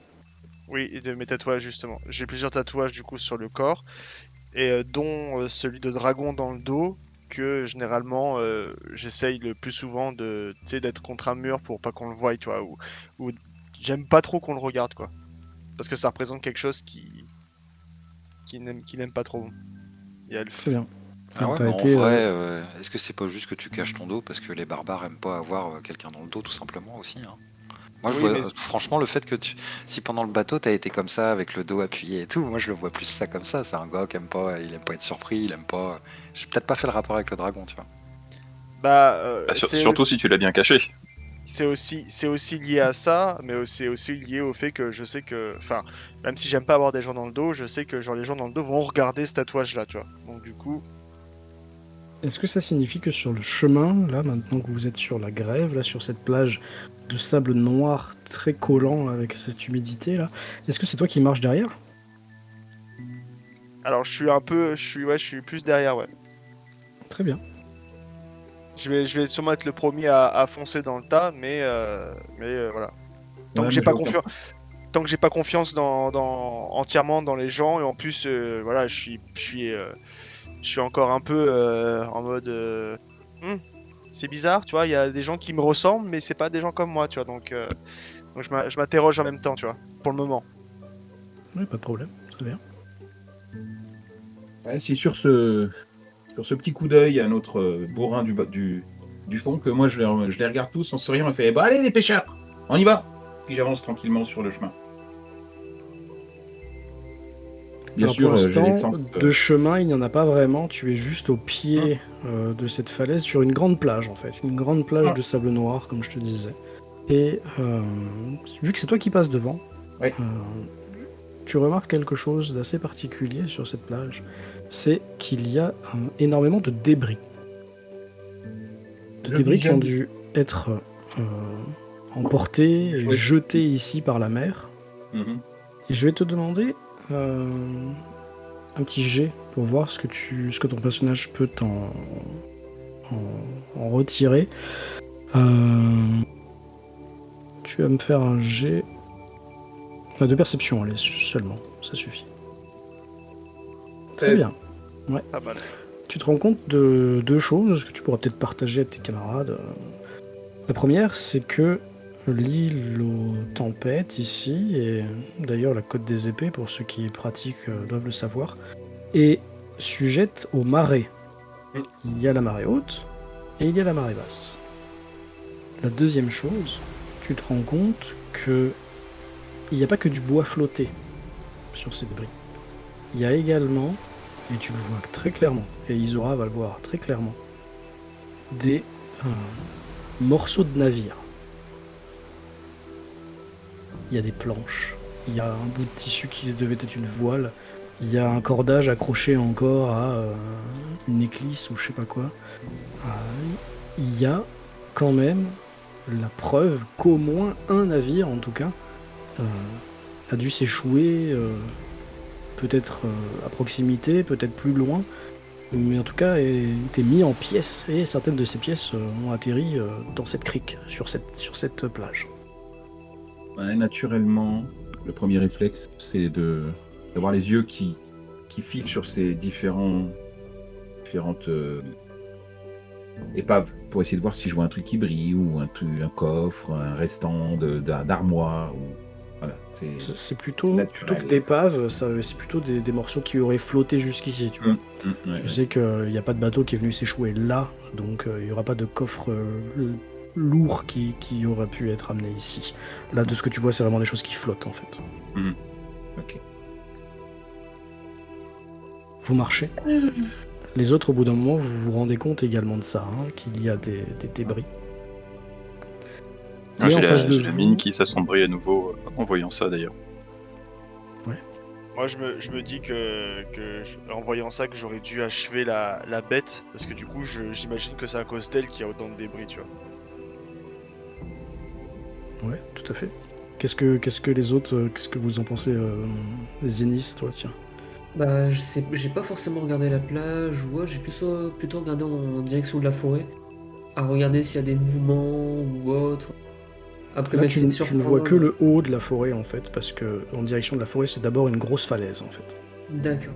[SPEAKER 4] Oui, et de mes tatouages justement. J'ai plusieurs tatouages du coup sur le corps, et dont celui de dragon dans le dos. que généralement j'essaye le plus souvent d'être contre un mur pour pas qu'on le voie, tu vois, ou j'aime pas trop qu'on le regarde, quoi. Parce que ça représente quelque chose qui n'aime pas trop. Il y a le...
[SPEAKER 1] Très bien.
[SPEAKER 5] Ah
[SPEAKER 1] Alors,
[SPEAKER 5] ouais,
[SPEAKER 1] t'as
[SPEAKER 5] mais en
[SPEAKER 1] été,
[SPEAKER 5] vrai, est-ce que c'est pas juste que tu caches ton dos parce que les barbares aiment pas avoir quelqu'un dans le dos tout simplement aussi, hein. Moi je
[SPEAKER 4] Oui,
[SPEAKER 5] vois
[SPEAKER 4] mais
[SPEAKER 5] franchement le fait que si pendant le bateau t'as été comme ça avec le dos appuyé et tout, moi je le vois plus ça comme ça. C'est un gars qui aime pas, il aime pas être surpris, il aime pas. J'ai peut-être pas fait le rapport avec le dragon, tu vois.
[SPEAKER 4] bah,
[SPEAKER 3] Surtout si tu l'as bien caché.
[SPEAKER 4] c'est aussi lié à ça, mais c'est aussi lié au fait que je sais que, enfin, même si j'aime pas avoir des gens dans le dos, je sais que genre les gens dans le dos vont regarder ce tatouage-là, tu vois. Donc du coup,
[SPEAKER 1] est-ce que ça signifie que sur le chemin, là, maintenant que vous êtes sur la grève, là, sur cette plage de sable noir très collant avec cette humidité, là, est-ce que c'est toi qui marches derrière?
[SPEAKER 4] alors je suis plus derrière, ouais.
[SPEAKER 1] Très bien.
[SPEAKER 4] Je vais sûrement être le premier à foncer dans le tas, mais voilà. Tant
[SPEAKER 2] Ouais,
[SPEAKER 4] que j'ai
[SPEAKER 2] moi,
[SPEAKER 4] pas
[SPEAKER 2] j'ai aucun
[SPEAKER 4] confiance, tant que j'ai pas confiance entièrement dans les gens, et en plus, voilà, je suis encore un peu en mode, c'est bizarre, tu vois. Il y a des gens qui me ressemblent, mais c'est pas des gens comme moi, tu vois. Donc je m'interroge en même temps, tu vois, pour le moment.
[SPEAKER 1] Oui, pas de problème. Très bien.
[SPEAKER 2] Ouais, c'est sur ce petit coup d'œil à notre bourrin du fond que moi je les regarde tous en souriant et fait bah allez les pêcheurs, on y va. Puis j'avance tranquillement sur le chemin. Bien
[SPEAKER 1] Alors pour
[SPEAKER 2] sûr, j'ai
[SPEAKER 1] l'instant,
[SPEAKER 2] l'essence.
[SPEAKER 1] de chemin, il n'y en a pas vraiment. Tu es juste au pied de cette falaise, sur une grande plage en fait. Une grande plage de sable noir, comme je te disais. Et vu que c'est toi qui passes devant,
[SPEAKER 2] Ouais.
[SPEAKER 1] tu remarques quelque chose d'assez particulier sur cette plage. C'est qu'il y a énormément de débris. De
[SPEAKER 2] Je
[SPEAKER 1] débris qui ont
[SPEAKER 2] visionne.
[SPEAKER 1] dû être emportés et
[SPEAKER 2] Oui.
[SPEAKER 1] jetés ici par la mer.
[SPEAKER 2] Mhm.
[SPEAKER 1] Et je vais te demander un petit jet pour voir ce que ton personnage peut en retirer. Tu vas me faire un jet de perception, allez, seulement, ça suffit. Très
[SPEAKER 2] 16.
[SPEAKER 1] bien. Ouais.
[SPEAKER 4] Pas mal.
[SPEAKER 1] Tu te rends compte de deux choses que tu pourras peut-être partager avec tes camarades. La première, c'est que l'île aux tempêtes ici, et d'ailleurs la côte des épées, pour ceux qui pratiquent doivent le savoir, est sujette aux marées. Il y a la marée haute et il y a la marée basse. La deuxième chose, tu te rends compte que il n'y a pas que du bois flotté sur ces débris. Il y a également, et tu le vois très clairement, et Isora va le voir très clairement, des morceaux de navires. Il y a des planches, il y a un bout de tissu qui devait être une voile, il y a un cordage accroché encore à une éclisse ou je sais pas quoi. Il y a quand même la preuve qu'au moins un navire, en tout cas, a dû s'échouer, peut-être à proximité, peut-être plus loin, mais en tout cas a été mis en pièces, et certaines de ces pièces ont atterri dans cette crique, sur cette plage.
[SPEAKER 2] Ouais, naturellement, le premier réflexe, c'est d'avoir les yeux qui filent sur ces différentes épaves pour essayer de voir si je vois un truc qui brille ou un coffre, un restant d'armoire. Ou... Voilà,
[SPEAKER 1] c'est plutôt
[SPEAKER 2] naturel.
[SPEAKER 1] que d'épave, c'est plutôt des morceaux qui auraient flotté jusqu'ici, tu vois.
[SPEAKER 2] Ouais,
[SPEAKER 1] Tu sais qu'il n'y a pas de bateau qui est venu s'échouer là, donc il n'y aura pas de coffre lourd qui aurait pu être amené ici. Là, de ce que tu vois, c'est vraiment des choses qui flottent en fait.
[SPEAKER 2] Ok.
[SPEAKER 1] Vous marchez. Les autres, au bout d'un moment, vous vous rendez compte également de ça, qu'il y a des débris.
[SPEAKER 3] Ah,
[SPEAKER 1] Mais en face de
[SPEAKER 3] j'ai la
[SPEAKER 1] vous,
[SPEAKER 3] mine qui s'assombrit à nouveau en voyant ça d'ailleurs.
[SPEAKER 4] Moi, je me dis en voyant ça, que j'aurais dû achever la bête, parce que du coup, j'imagine que c'est à cause d'elle qu'il y a autant de débris, tu vois.
[SPEAKER 1] ouais, tout à fait. Qu'est-ce que les autres, qu'est-ce que vous en pensez, Zénis, toi, tiens.
[SPEAKER 6] Bah, j'ai pas forcément regardé la plage, j'ai plutôt regardé en direction de la forêt, à regarder s'il y a des mouvements ou autre. Après
[SPEAKER 1] Là,
[SPEAKER 6] m'être
[SPEAKER 1] tu
[SPEAKER 6] fait
[SPEAKER 1] ne
[SPEAKER 6] surprendre.
[SPEAKER 1] vois que le haut de la forêt, en fait, parce que en direction de la forêt, c'est d'abord une grosse falaise, en fait.
[SPEAKER 6] D'accord.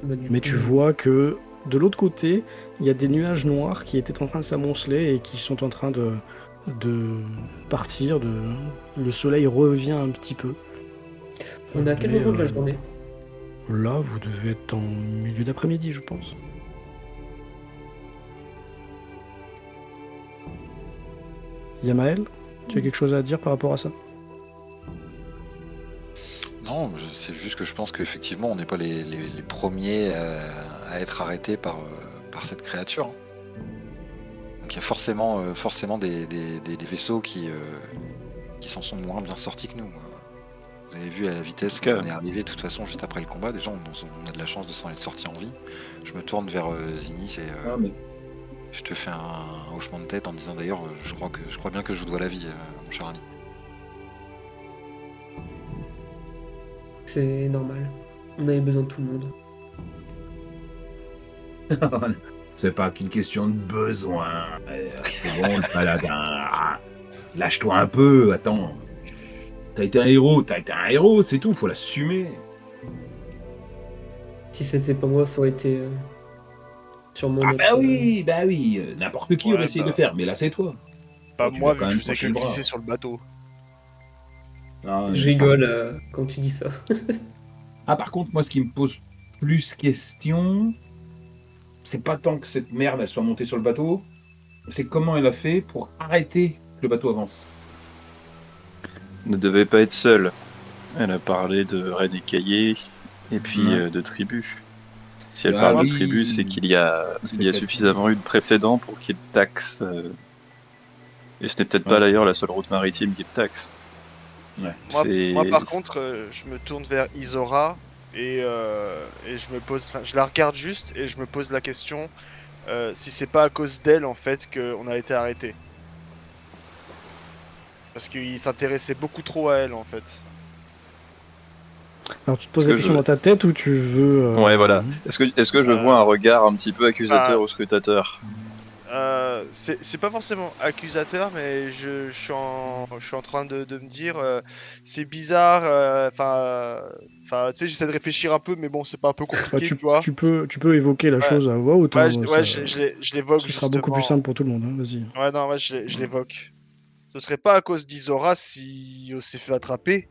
[SPEAKER 6] Bah, du
[SPEAKER 1] Mais
[SPEAKER 6] coup,
[SPEAKER 1] tu vois que de l'autre côté, il y a des nuages noirs qui étaient en train de s'amonceler et qui sont en train de partir. Le soleil revient un petit peu.
[SPEAKER 6] On est à quel
[SPEAKER 1] Mais,
[SPEAKER 6] moment de la journée?
[SPEAKER 1] Là, vous devez être en milieu d'après-midi, je pense. Yamael, tu as quelque chose à dire par rapport à ça?
[SPEAKER 5] Non, c'est juste que je pense qu'effectivement, on n'est pas les premiers à être arrêtés par cette créature. Donc il y a forcément des vaisseaux qui s'en sont moins bien sortis que nous. Vous avez vu à la vitesse où on est arrivé, de toute façon, juste après le combat, déjà, on a de la chance de s'en être sorti en vie. Je me tourne vers Zinnis et je te fais un hochement de tête en disant d'ailleurs, je crois bien que je vous dois la vie, mon cher ami.
[SPEAKER 6] C'est normal. On avait besoin de tout le monde.
[SPEAKER 2] C'est pas qu'une question de besoin. C'est bon, le paladin. Lâche-toi un peu, attends. T'as été un héros, c'est tout, faut l'assumer.
[SPEAKER 6] Si c'était pas moi, ça aurait été sûrement
[SPEAKER 2] Ah
[SPEAKER 6] notre-
[SPEAKER 2] bah oui, n'importe qui aurait essayé de le faire, mais là c'est toi.
[SPEAKER 4] Pas
[SPEAKER 2] Tu
[SPEAKER 4] moi,
[SPEAKER 2] vas
[SPEAKER 4] vu
[SPEAKER 2] quand
[SPEAKER 4] que je
[SPEAKER 2] même
[SPEAKER 4] faisais que
[SPEAKER 2] pencher le bras.
[SPEAKER 4] glisser sur le bateau.
[SPEAKER 6] Je rigole quand tu dis ça.
[SPEAKER 2] Ah, par contre, moi, ce qui me pose plus question, c'est pas tant que cette merde, elle soit montée sur le bateau, c'est comment elle a fait pour arrêter que le bateau avance.
[SPEAKER 3] Ne devait pas être seule. Elle a parlé de reine écaillée et puis
[SPEAKER 2] Ouais.
[SPEAKER 3] de tribu. Si elle
[SPEAKER 2] Ah
[SPEAKER 3] parle
[SPEAKER 2] oui.
[SPEAKER 3] de tribu, c'est qu'il y a
[SPEAKER 2] peut-être-
[SPEAKER 3] suffisamment eu de précédents pour qu'il y ait de taxes. Et ce n'est peut-être
[SPEAKER 2] Ouais.
[SPEAKER 3] pas d'ailleurs la seule route maritime qui est de taxes.
[SPEAKER 2] Ouais.
[SPEAKER 4] Moi, par contre, je me tourne vers Isora et je me pose, enfin, je la regarde juste et je me pose la question si c'est pas à cause d'elle en fait qu'on a été arrêté. Parce qu'il s'intéressait beaucoup trop à elle en fait.
[SPEAKER 1] Alors tu te poses
[SPEAKER 3] Est-ce
[SPEAKER 1] la
[SPEAKER 3] que
[SPEAKER 1] question
[SPEAKER 3] je-
[SPEAKER 1] dans ta tête ou tu veux...
[SPEAKER 3] Ouais, voilà. Est-ce que je vois un regard un petit peu accusateur
[SPEAKER 4] bah,
[SPEAKER 3] ou scrutateur?
[SPEAKER 4] C'est pas forcément accusateur, mais je suis en train de me dire c'est bizarre. Enfin, tu sais, j'essaie de réfléchir un peu, mais bon, c'est pas un peu
[SPEAKER 1] Bah,
[SPEAKER 4] compliqué, tu vois.
[SPEAKER 1] tu peux évoquer la
[SPEAKER 4] Ouais.
[SPEAKER 1] chose à voix haute.
[SPEAKER 4] Ouais,
[SPEAKER 1] hein,
[SPEAKER 4] je l'évoque
[SPEAKER 1] ce sera beaucoup plus
[SPEAKER 4] justement.
[SPEAKER 1] simple pour tout le monde. Hein, vas-y.
[SPEAKER 4] Ouais, non, ouais, je l'évoque. Ce serait pas à cause d'Isora si on s'est fait attraper.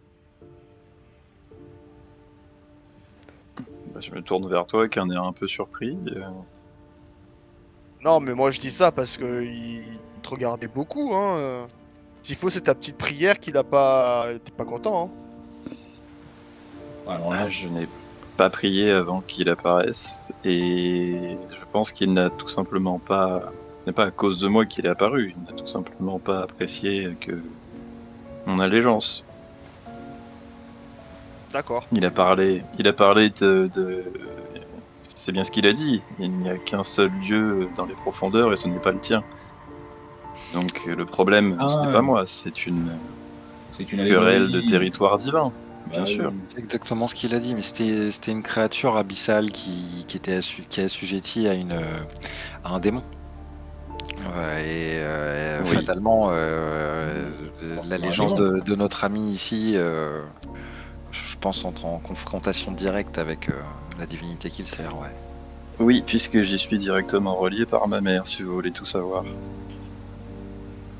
[SPEAKER 3] Bah, je me tourne vers toi avec un air un peu surpris.
[SPEAKER 4] Non, mais moi je dis ça parce que il te regardait beaucoup, hein. S'il faut, c'est ta petite prière qu'il a pas. T'es pas content, hein.
[SPEAKER 2] Alors là,
[SPEAKER 3] Je n'ai pas prié avant qu'il apparaisse et je pense qu'il n'a tout simplement pas. Ce n'est pas à cause de moi qu'il est apparu. Il n'a tout simplement pas apprécié que mon allégeance.
[SPEAKER 4] D'accord.
[SPEAKER 3] Il a parlé de... C'est bien ce qu'il a dit. Il n'y a qu'un seul Dieu dans les profondeurs et ce n'est pas le tien. Donc le problème, ce n'est pas moi, c'est une
[SPEAKER 2] c'est une
[SPEAKER 3] querelle de
[SPEAKER 2] allégorie.
[SPEAKER 3] territoire divin, bien
[SPEAKER 2] Bah oui.
[SPEAKER 3] sûr.
[SPEAKER 5] C'est exactement ce qu'il a dit, mais c'était une créature abyssale qui est assujettie à un démon.
[SPEAKER 3] Oui.
[SPEAKER 5] Fatalement,
[SPEAKER 2] Forcément
[SPEAKER 5] l'allégeance
[SPEAKER 2] un démon.
[SPEAKER 5] de notre ami ici, je pense, entre en confrontation directe avec la divinité qu'il sert. Ouais.
[SPEAKER 3] Oui, puisque j'y suis directement relié par ma mère, si vous voulez tout savoir.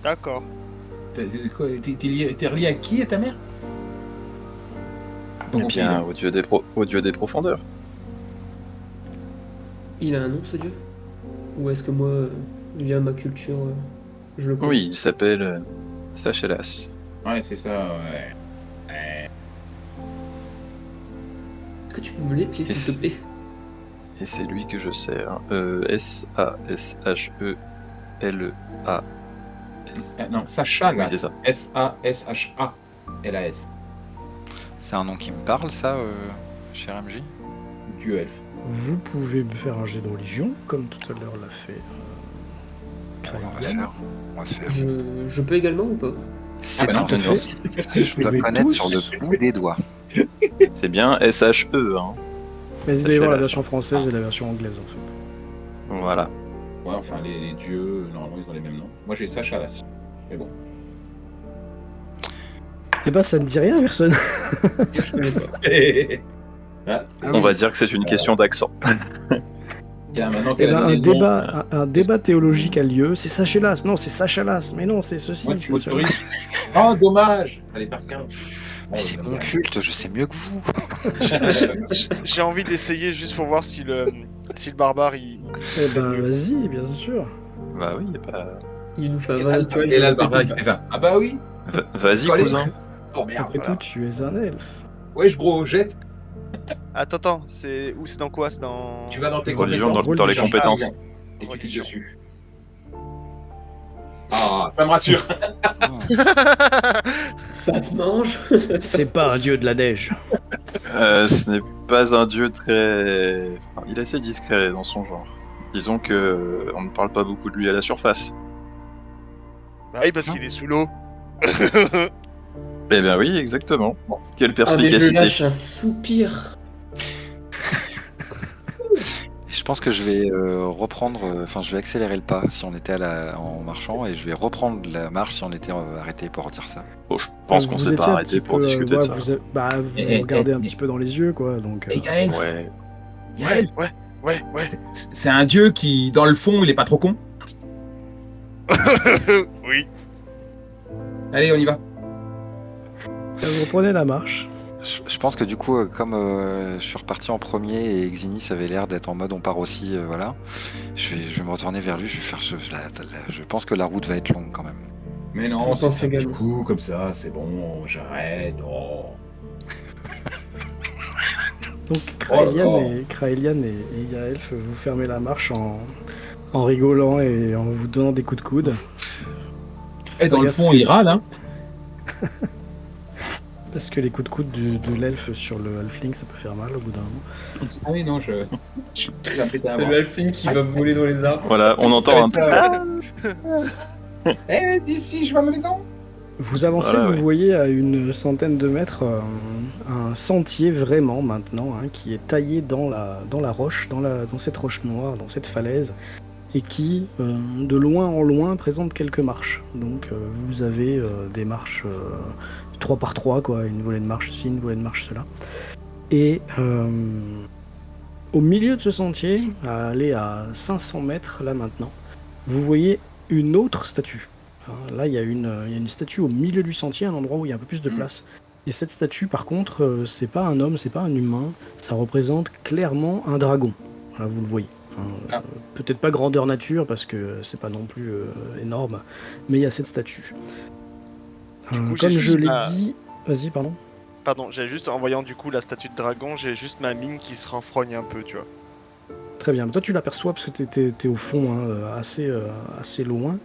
[SPEAKER 4] D'accord.
[SPEAKER 2] T'es relié à qui, à ta mère?
[SPEAKER 3] Eh bien, au dieu des profondeurs.
[SPEAKER 6] Il a un nom, ce dieu? Ou est-ce que moi, via ma culture, je le connais?
[SPEAKER 3] Oui, il s'appelle Sachelas.
[SPEAKER 2] Ouais, c'est ça, ouais.
[SPEAKER 6] Est-ce que tu peux me l'épeler, s'il te plaît?
[SPEAKER 3] Et c'est lui que je sers. S-A-S-H-E-L-E-A.
[SPEAKER 2] Non, Sachalas.
[SPEAKER 3] Oui, c'est ça.
[SPEAKER 2] S-A-S-H-A-L-A-S.
[SPEAKER 5] C'est un nom qui me parle, ça, cher MJ?
[SPEAKER 2] Dieu elfe.
[SPEAKER 1] Vous pouvez me faire un jet de religion, comme tout à l'heure l'a fait.
[SPEAKER 5] On va faire.
[SPEAKER 6] Je peux également ou pas?
[SPEAKER 5] C'est
[SPEAKER 2] bah non,
[SPEAKER 5] un
[SPEAKER 2] tout à fait.
[SPEAKER 5] fait. Je dois
[SPEAKER 1] Vous
[SPEAKER 5] connaître
[SPEAKER 1] tous.
[SPEAKER 5] sur le bout des doigts.
[SPEAKER 3] C'est bien S-H-E, hein.
[SPEAKER 1] Mais vous
[SPEAKER 3] Ça
[SPEAKER 1] allez
[SPEAKER 3] fait
[SPEAKER 1] voir la
[SPEAKER 3] la-
[SPEAKER 1] version française et la version anglaise en fait.
[SPEAKER 3] Voilà.
[SPEAKER 2] Ouais, enfin, les dieux, normalement, ils ont les mêmes noms. Moi, j'ai Sachalas. Mais bon.
[SPEAKER 1] Eh ben ça ne dit rien personne.
[SPEAKER 6] Je connais pas.
[SPEAKER 2] Ah,
[SPEAKER 3] On va dire que c'est une question d'accent.
[SPEAKER 2] Tiens, maintenant
[SPEAKER 1] Eh
[SPEAKER 2] qu'elle a
[SPEAKER 1] ben,
[SPEAKER 2] donné le nom,
[SPEAKER 1] un débat théologique a lieu. C'est Sachelas. Non, c'est Sachalas. Mais non, c'est ceci,
[SPEAKER 2] moi, tu
[SPEAKER 1] c'est cela.
[SPEAKER 2] m'autorises. Oh, dommage. Allez, par contre.
[SPEAKER 5] Mais c'est mon culte, je sais mieux que vous.
[SPEAKER 4] J'ai envie d'essayer juste pour voir si le barbare il
[SPEAKER 1] Eh
[SPEAKER 4] ferait
[SPEAKER 1] ben,
[SPEAKER 4] mieux.
[SPEAKER 1] vas-y, bien sûr.
[SPEAKER 3] Bah oui, y a pas...
[SPEAKER 6] Il nous fait un
[SPEAKER 2] Et
[SPEAKER 6] vrai
[SPEAKER 2] là,
[SPEAKER 6] naturel.
[SPEAKER 2] et là, le barbare, il fait 20. Ah bah oui.
[SPEAKER 3] Vas-y,
[SPEAKER 2] Collé.
[SPEAKER 3] cousin.
[SPEAKER 2] Oh merde.
[SPEAKER 1] Après
[SPEAKER 4] voilà.
[SPEAKER 1] tout, tu es un elfe.
[SPEAKER 2] Wesh, bro, jette.
[SPEAKER 4] Attends, c'est où, c'est dans quoi? C'est dans.
[SPEAKER 2] Tu vas dans tes
[SPEAKER 3] Religion,
[SPEAKER 2] compétences.
[SPEAKER 3] dans les
[SPEAKER 1] Religion.
[SPEAKER 3] compétences.
[SPEAKER 2] Et tu cliques
[SPEAKER 4] Religion.
[SPEAKER 2] dessus. Ah, ça me rassure.
[SPEAKER 6] Ça se mange.
[SPEAKER 1] C'est pas un dieu de la neige.
[SPEAKER 3] Ce n'est pas un dieu très... Enfin, il est assez discret dans son genre. Disons que on ne parle pas beaucoup de lui à la surface.
[SPEAKER 4] Bah oui, parce qu'il est sous l'eau.
[SPEAKER 3] Eh bien oui, exactement. Quelle
[SPEAKER 6] Ah, mais je
[SPEAKER 3] perspicacité.
[SPEAKER 6] lâche un soupir.
[SPEAKER 5] Et je pense que je vais reprendre, enfin je vais accélérer le pas si on était en marchant et je vais reprendre la marche si on était arrêté pour dire ça.
[SPEAKER 3] Bon, je pense qu'on
[SPEAKER 1] Vous
[SPEAKER 3] s'est
[SPEAKER 1] étiez
[SPEAKER 3] pas
[SPEAKER 1] un
[SPEAKER 3] arrêté
[SPEAKER 1] petit
[SPEAKER 3] pour
[SPEAKER 1] peu,
[SPEAKER 3] discuter de
[SPEAKER 1] ouais,
[SPEAKER 3] ça.
[SPEAKER 1] vous
[SPEAKER 2] Eh,
[SPEAKER 1] regardez
[SPEAKER 2] eh,
[SPEAKER 1] un
[SPEAKER 2] eh.
[SPEAKER 1] petit peu dans les yeux, quoi. Donc,
[SPEAKER 2] Et Yael,
[SPEAKER 3] Ouais.
[SPEAKER 2] Yael,
[SPEAKER 4] Ouais.
[SPEAKER 2] c'est un dieu qui, dans le fond, il est pas trop con.
[SPEAKER 4] Oui.
[SPEAKER 2] Allez, on y va.
[SPEAKER 1] vous reprenez la marche.
[SPEAKER 5] Je pense que du coup, comme je suis reparti en premier et Xinis avait l'air d'être en mode on part aussi, voilà, je vais me retourner vers lui, je vais faire. Je pense que la route va être longue quand même.
[SPEAKER 2] Mais non,
[SPEAKER 6] Je pense
[SPEAKER 2] c'est un petit
[SPEAKER 6] également.
[SPEAKER 2] coup comme ça, c'est bon, j'arrête. Oh.
[SPEAKER 1] Donc,
[SPEAKER 2] Oh.
[SPEAKER 1] Kraelian et Yaelf, vous fermez la marche en rigolant et en vous donnant des coups de coude.
[SPEAKER 2] Et dans le
[SPEAKER 1] Regarde,
[SPEAKER 2] fond, il râle, hein.
[SPEAKER 1] Parce que les coups de coude de l'elfe sur le halfling, ça peut faire mal au bout d'un moment.
[SPEAKER 2] Ah oui, non, je vais péter un
[SPEAKER 6] C'est
[SPEAKER 2] bras.
[SPEAKER 6] le Alphine qui va voler dans les arbres.
[SPEAKER 3] Voilà, on entend un...
[SPEAKER 2] Ça Eh, d'ici, je vais à ma maison.
[SPEAKER 1] Vous avancez,
[SPEAKER 3] Voilà,
[SPEAKER 1] vous
[SPEAKER 3] ouais.
[SPEAKER 1] voyez à une centaine de mètres un sentier vraiment maintenant, hein, qui est taillé dans la roche, dans cette roche noire, dans cette falaise, et qui, de loin en loin, présente quelques marches. Donc vous avez des marches 3 par 3, quoi, une volée de marche ci, une volée de marche cela. Et au milieu de ce sentier, à aller à 500 mètres là maintenant, vous voyez une autre statue. Là, il y a une statue au milieu du sentier, un endroit où il y a un peu plus de place. Et cette statue, par contre, c'est pas un homme, c'est pas un humain, ça représente clairement un dragon. Là, vous le voyez.
[SPEAKER 2] Ah.
[SPEAKER 1] Peut-être pas grandeur nature, parce que c'est pas non plus énorme, mais il y a cette statue.
[SPEAKER 4] Du coup,
[SPEAKER 1] Comme
[SPEAKER 4] j'ai
[SPEAKER 1] je
[SPEAKER 4] juste
[SPEAKER 1] l'ai
[SPEAKER 4] ma-
[SPEAKER 1] dit... Vas-y, pardon.
[SPEAKER 4] Pardon, j'ai juste, en voyant du coup la statue de dragon, j'ai juste ma mine qui se renfrogne un peu, tu vois.
[SPEAKER 1] Très bien. Toi, tu l'aperçois parce que t'es au fond, hein, assez loin.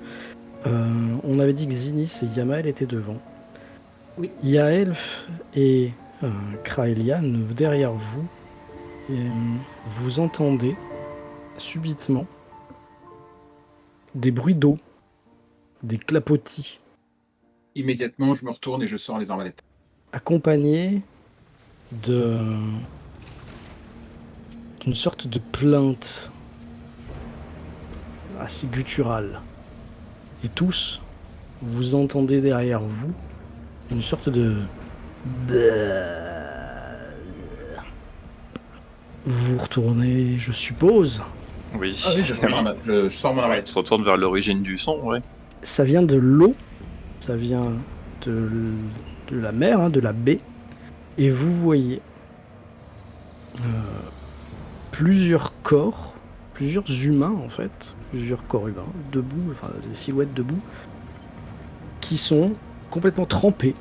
[SPEAKER 1] On avait dit que Xinis et Yamael étaient devant.
[SPEAKER 6] Oui.
[SPEAKER 1] Yaelf et Kraelian derrière vous. Et vous entendez subitement des bruits d'eau, des clapotis,
[SPEAKER 2] Immédiatement, je me retourne et je sors les arbalètes.
[SPEAKER 1] accompagnés d'une sorte de plainte assez gutturale. Et tous, vous entendez derrière vous une sorte de... Vous vous retournez, je suppose.
[SPEAKER 3] Oui.
[SPEAKER 2] Ah oui, je sors mon
[SPEAKER 3] On
[SPEAKER 2] arbalète.
[SPEAKER 3] se retourne vers l'origine du son, ouais.
[SPEAKER 1] Ça vient de l'eau, ça vient de la mer, hein, de la baie. Et vous voyez plusieurs corps, plusieurs humains en fait, plusieurs corps humains, debout, enfin des silhouettes debout, qui sont complètement trempés,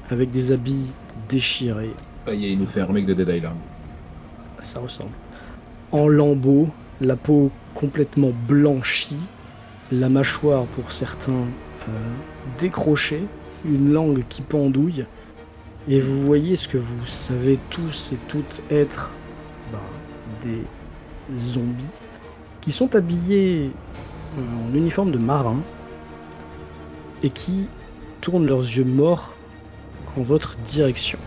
[SPEAKER 1] avec des habits déchirés,
[SPEAKER 2] Ça y est, il nous fait un remake de Dead Island.
[SPEAKER 1] ça ressemble, en lambeaux, la peau complètement blanchie, la mâchoire pour certains décrochée, une langue qui pendouille, et vous voyez ce que vous savez tous et toutes être des zombies qui sont habillés en uniforme de marin et qui tournent leurs yeux morts en votre direction.